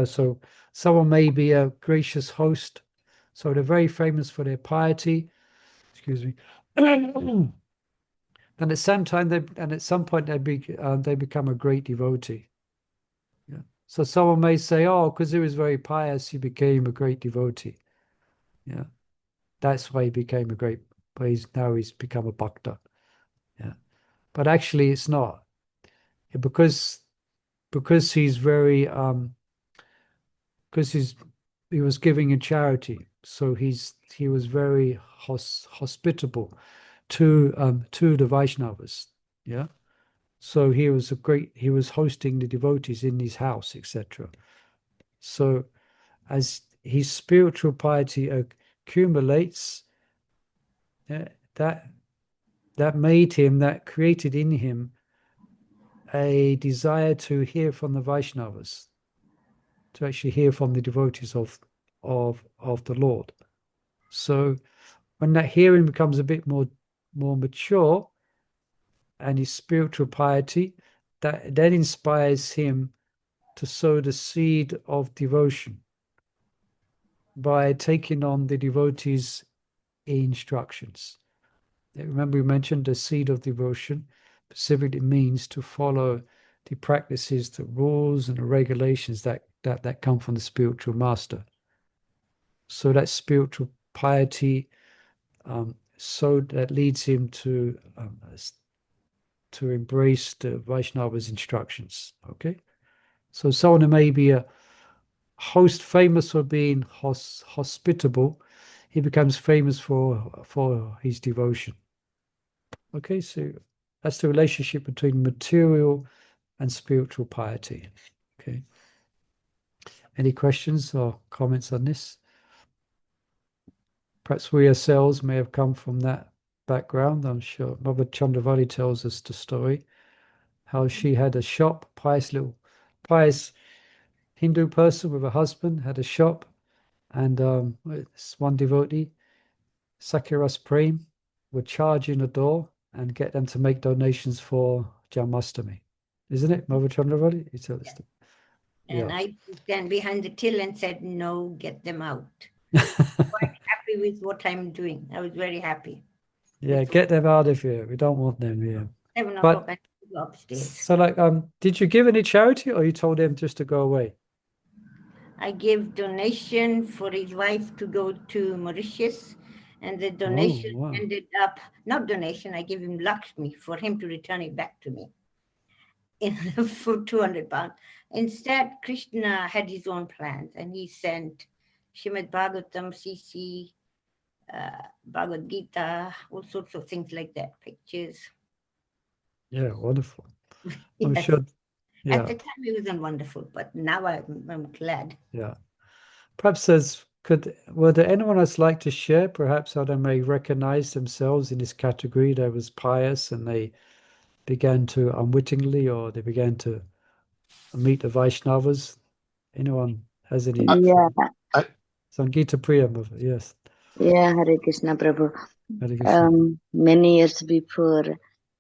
so someone may be a gracious host. So they're very famous for their piety. Excuse me. And at some point they become a great devotee. Yeah. So someone may say, oh, because he was very pious, he became a great devotee. Yeah. That's why he became a great, but now he's become a bhakta. Yeah. But actually it's not. Because he's very because he was giving in charity, so he was very hospitable to the Vaishnavas. Yeah. So he was hosting the devotees in his house, etc. So as his spiritual piety accumulates, that created in him a desire to hear from the Vaishnavas, to actually hear from the devotees of the Lord. So when that hearing becomes a bit more mature, and his spiritual piety, that inspires him to sow the seed of devotion by taking on the devotees' instructions. Remember, we mentioned the seed of devotion specifically means to follow the practices, the rules, and the regulations that come from the spiritual master. So that spiritual piety, so that leads him to embrace the Vaishnava's instructions. Okay, so someone who may be a famous for being hospitable, he becomes famous for his devotion. Okay, so that's the relationship between material and spiritual piety. Okay. Any questions or comments on this? Perhaps we ourselves may have come from that background. I'm sure Mother Chandravali tells us the story, how she had a shop, pious Hindu person with a husband, had a shop, and this one devotee, Sakiras Prem, would charge in the door and get them to make donations for Janmashtami. Isn't it, Mother Chandravali? You tell us. And Yeah. I stand behind the till and said, no, get them out. Quite happy with what I'm doing. I was very happy. Yeah, get them out of here. We don't want them here. 7 o'clock, I go upstairs. So, like, did you give any charity, or you told them just to go away? I gave donation for his wife to go to Mauritius, and the donation ended up, not donation, I gave him Lakshmi for him to return it back to me for 200 pounds. Instead, Krsna had his own plans, and he sent Srimad Bhagavatam, CC, Bhagavad Gita, all sorts of things like that, pictures. Yeah, wonderful. Yes. I'm sure. Yeah. At the time, it wasn't wonderful, but now I'm glad. Yeah. Perhaps would anyone else like to share, perhaps how they may recognize themselves in this category? They was pious and they began to unwittingly, or they began to meet the Vaishnavas. Anyone has any? Yeah. Sangita Priya, yes. Yeah, Hare Krishna Prabhu. Hare Krishna. Many years before,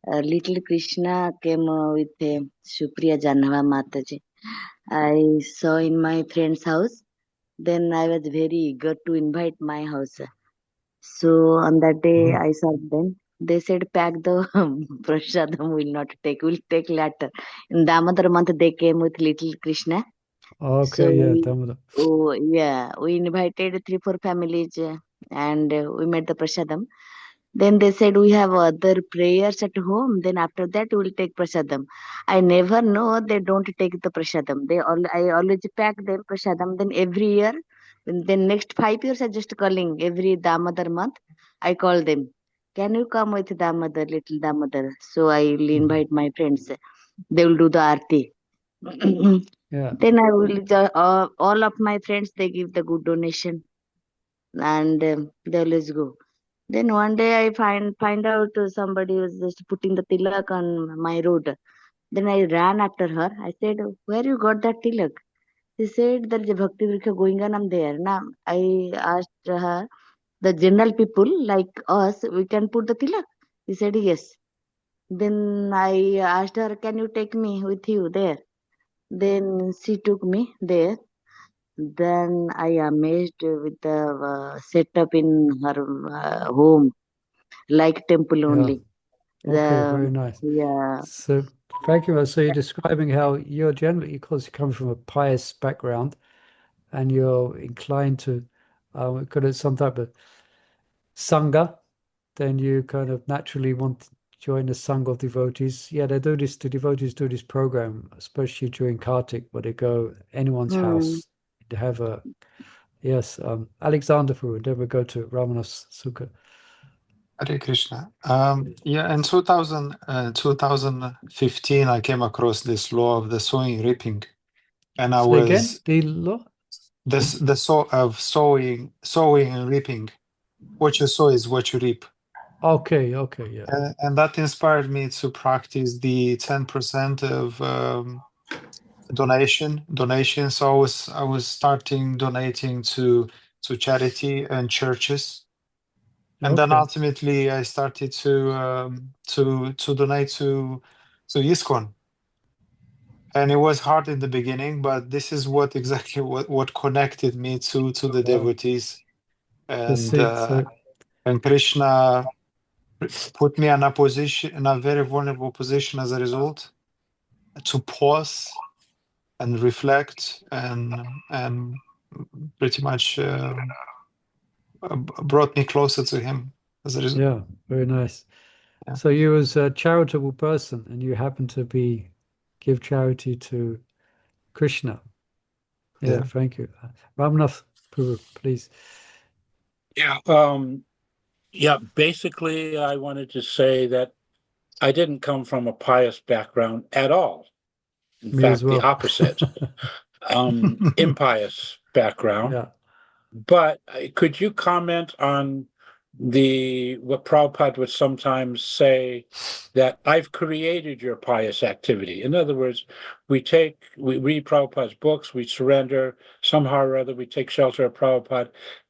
little Krishna came with Supriya Janava Mataji. I saw in my friend's house. Then I was very eager to invite my house. So on that day, I saw them. They said, pack the prasadam, we'll not take, we'll take later. In Damodar month, they came with little Krishna. Okay, so yeah, Damodar. We invited 3-4 families and we made the prasadam. Then they said, we have other prayers at home. Then after that, we will take prasadam. I never know they don't take the prasadam. I always pack them prasadam. Then every year, then next 5 years, I just calling every Damodar month. I call them. Can you come with Damodar, little Damodar? So I will invite my friends. They will do the arti. Yeah. Then I will all of my friends, they give the good donation, and they always go. Then one day I find out somebody was just putting the tilak on my road. Then I ran after her. I said, where you got that tilak? She said, there is a Bhakti Vriksha going on, I'm there. Now I asked her, the general people like us, we can put the tilak? She said, yes. Then I asked her, can you take me with you there? Then she took me there. Then I amazed with the setup in her home, like temple only. Okay, very nice. Yeah. So Thank you. So you're describing how you're generally, because you come from a pious background and you're inclined to kind of some type of sangha, then you kind of naturally want to join the sangha of devotees. Yeah, they do this, the devotees do this program, especially during Kartik, where they go anyone's house. They have a, yes, Alexander Fu, and then we go to Ramana's Sukha. Hare Krishna. Yeah, in 2015, I came across this law of the sowing reaping, and I Say again, was the law? the sow of sowing and reaping. What you sow is what you reap. Okay, yeah. And that inspired me to practice the 10% of donation. So I was starting donating to charity and churches, and then Okay. ultimately I started to donate to ISKCON. And it was hard in the beginning, but this is what exactly what connected me to the devotees, and Krishna put me in a position, in a very vulnerable position as a result, to pause and reflect, and pretty much brought me closer to him as a result. Yeah, very nice. Yeah. So you was a charitable person and you happen to give charity to Krishna. Yeah, thank you. Ramnath, please. Yeah. Yeah, basically, I wanted to say that I didn't come from a pious background at all. In Me as fact, the well. opposite, impious background. Yeah. But could you comment on what Prabhupada would sometimes say, that I've created your pious activity? In other words, we read Prabhupada's books, we surrender, somehow or other we take shelter of Prabhupada,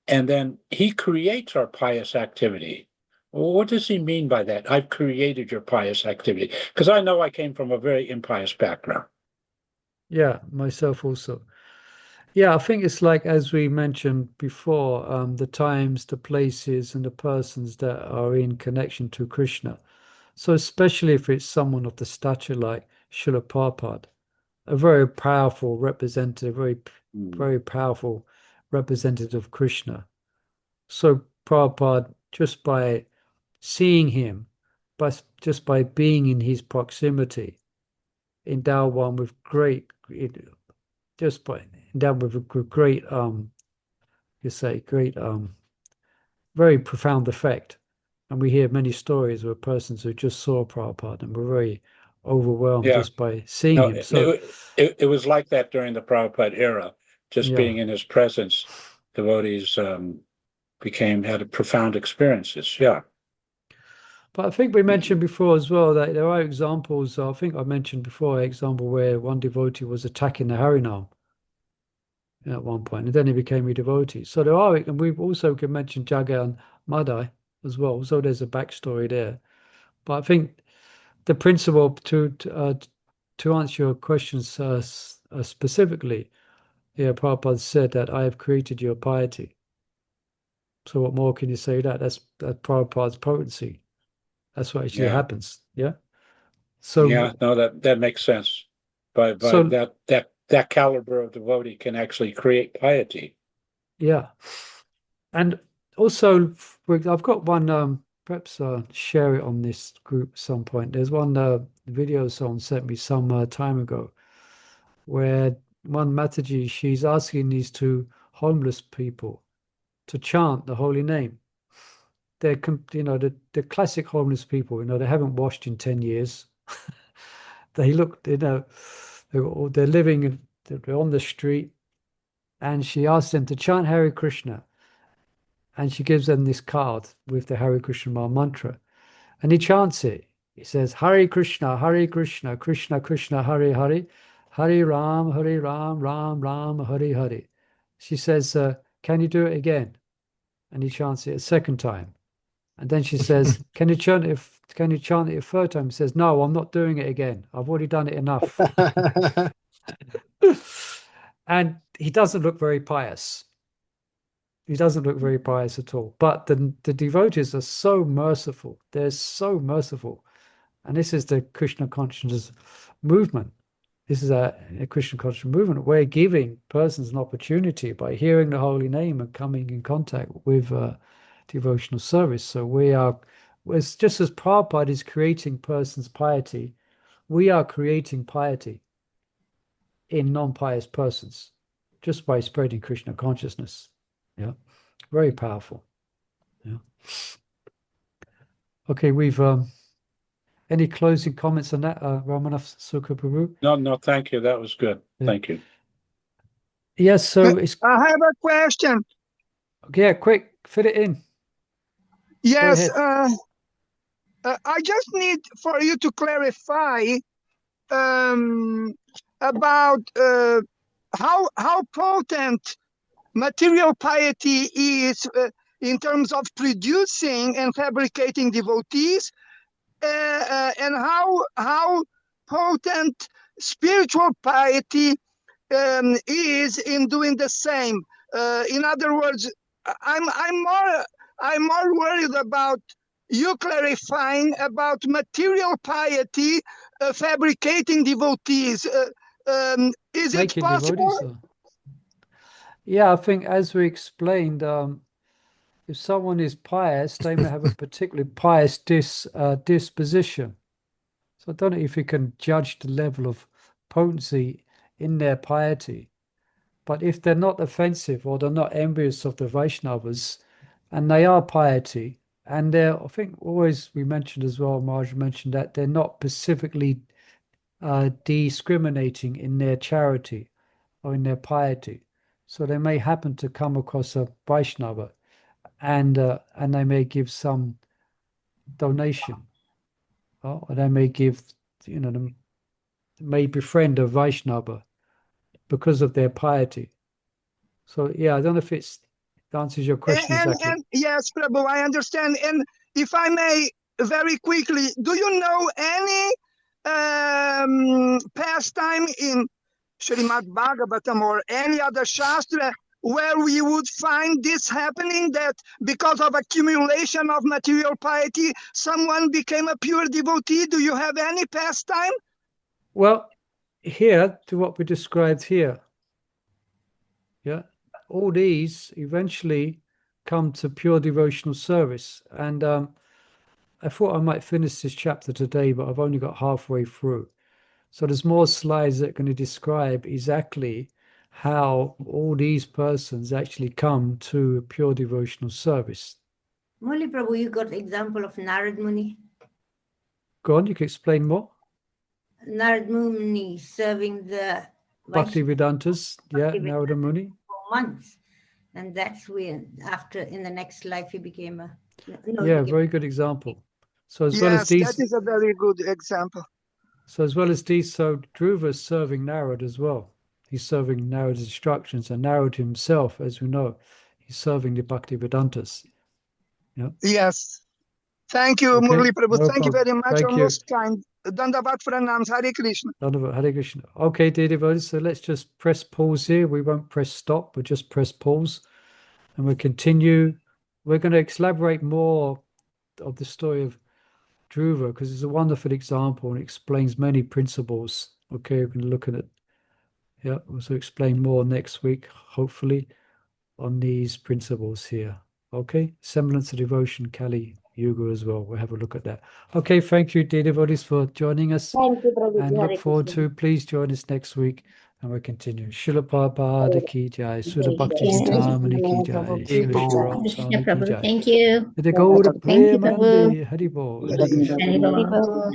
and then he creates our pious activity. What does he mean by that? I've created your pious activity. Because I know I came from a very impious background. Yeah, myself also. Yeah, I think it's like, as we mentioned before, the times, the places, and the persons that are in connection to Krishna. So especially if it's someone of the stature like Srila Prabhupada, a very powerful representative, very powerful representative of Krishna. So Prabhupada, just by seeing him, just by being in his proximity, endowed one with just by endowed with a great, great, very profound effect. And we hear many stories where persons who just saw Prabhupada and were very overwhelmed just by seeing him. So it was like that during the Prabhupada era. Just being in his presence, devotees had profound experiences. Yeah. But I think we mentioned before as well that there are examples. I think I mentioned before an example where one devotee was attacking the Harinam at one point, and then he became a devotee. So there are, and we've also can mention Jaga and Madai as well. So there's a backstory there. But I think the principle to answer your questions specifically, Prabhupada said that I have created your piety. So what more can you say that? That's Prabhupada's potency. That's what actually happens. Yeah. So that makes sense. By that caliber of devotee can actually create piety. Yeah. And also, I've got one, perhaps share it on this group at some point. There's one video someone sent me some time ago where one Mataji, she's asking these two homeless people to chant the holy name. They're, the classic homeless people, they haven't washed in 10 years. They look, they're living, they're on the street. And she asks them to chant Hare Krishna. And she gives them this card with the Hare Krishna mantra. And he chants it. He says, Hare Krishna, Krishna Krishna, Hare Hare, Hare Ram, Ram Ram, Hare Hare. She says, can you do it again? And he chants it a second time. And then she says, can you chant it a third time? He says, no, I'm not doing it again. I've already done it enough. And he doesn't look very pious. He doesn't look very pious at all. But the devotees are so merciful. They're so merciful And this is the Krishna consciousness movement. This is a Krishna consciousness movement. We're giving persons an opportunity by hearing the holy name and coming in contact with devotional service. So it's just as Prabhupada is creating persons' piety, we are creating piety in non-pious persons just by spreading Krishna consciousness. Yeah, very powerful. Yeah. Okay, we've any closing comments on that, Ramanath Sukha Prabhu? No, thank you. That was good. Yeah. Thank you. Yes, so it's I have a question. yeah, quick, fit it in. Yes, I just need for you to clarify about how potent material piety is in terms of producing and fabricating devotees, and how potent spiritual piety is in doing the same. In other words, I'm more worried about you clarifying about material piety fabricating devotees. Is it possible? Devotees, yeah, I think as we explained, if someone is pious, they may have a particularly pious disposition. So I don't know if you can judge the level of potency in their piety. But if they're not offensive or they're not envious of the Vaishnavas, and they are piety, and they're, I think always we mentioned as well, Maharaj mentioned that they're not specifically discriminating in their charity or in their piety. So they may happen to come across a Vaishnava and they may give some donation, or they may give, may befriend a Vaishnava because of their piety. So yeah, I don't know if it answers your question exactly. And yes, Prabhu, I understand. And if I may, very quickly, do you know any pastime in Srimad Bhagavatam or any other Shastra where we would find this happening, that because of accumulation of material piety, someone became a pure devotee? Do you have any pastime? Well, here, to what we described here, yeah, all these eventually come to pure devotional service. And I thought I might finish this chapter today, but I've only got halfway through. So there's more slides that are going to describe exactly how all these persons actually come to pure devotional service. Murli Prabhu, you got example of Narad Muni? Go on, you can explain more. Narad Muni serving the Bhakti Vedantas, yeah, Narada Muni. For months. And that's when, after, in the next life, he became a... Very good example. So as well as these... that is a very good example. So as well as these, so Dhruva is serving Narad as well. He's serving Narad's instructions, and Narad himself, as we know, he's serving the Bhakti Vedantas. Yeah. Yes. Thank you, Okay. Murli Prabhu. No Thank you problem. very much. Thank you. Almost kind. Dandavat pranams. Hare Krishna. Dandavat, Hare Krishna. Okay, dear devotees, so let's just press pause here. We won't press stop, we'll just press pause. And we'll continue. We're going to elaborate more of the story of Dhruva, because it's a wonderful example and explains many principles. Okay, we're going to look at it. Yeah, we'll also explain more next week, hopefully, on these principles here. Okay, semblance of devotion, Kali Yuga as well. We'll have a look at that. Okay, thank you, dear devotees, for joining us. Thank you, Prabhuji. And Hare look forward Krishna. to, please join us next week. And we'll continue. Srila Prabhupada ki jai, Suddha Bhakti Jai. Cintamani ki jai, Srila Shri Ram Krishna Swami ki Prabhu, jai. thank you. Hare Gaura Thank you, Prabhu. Premanande, Hari Bol, Hare Krishna. Hari Bol.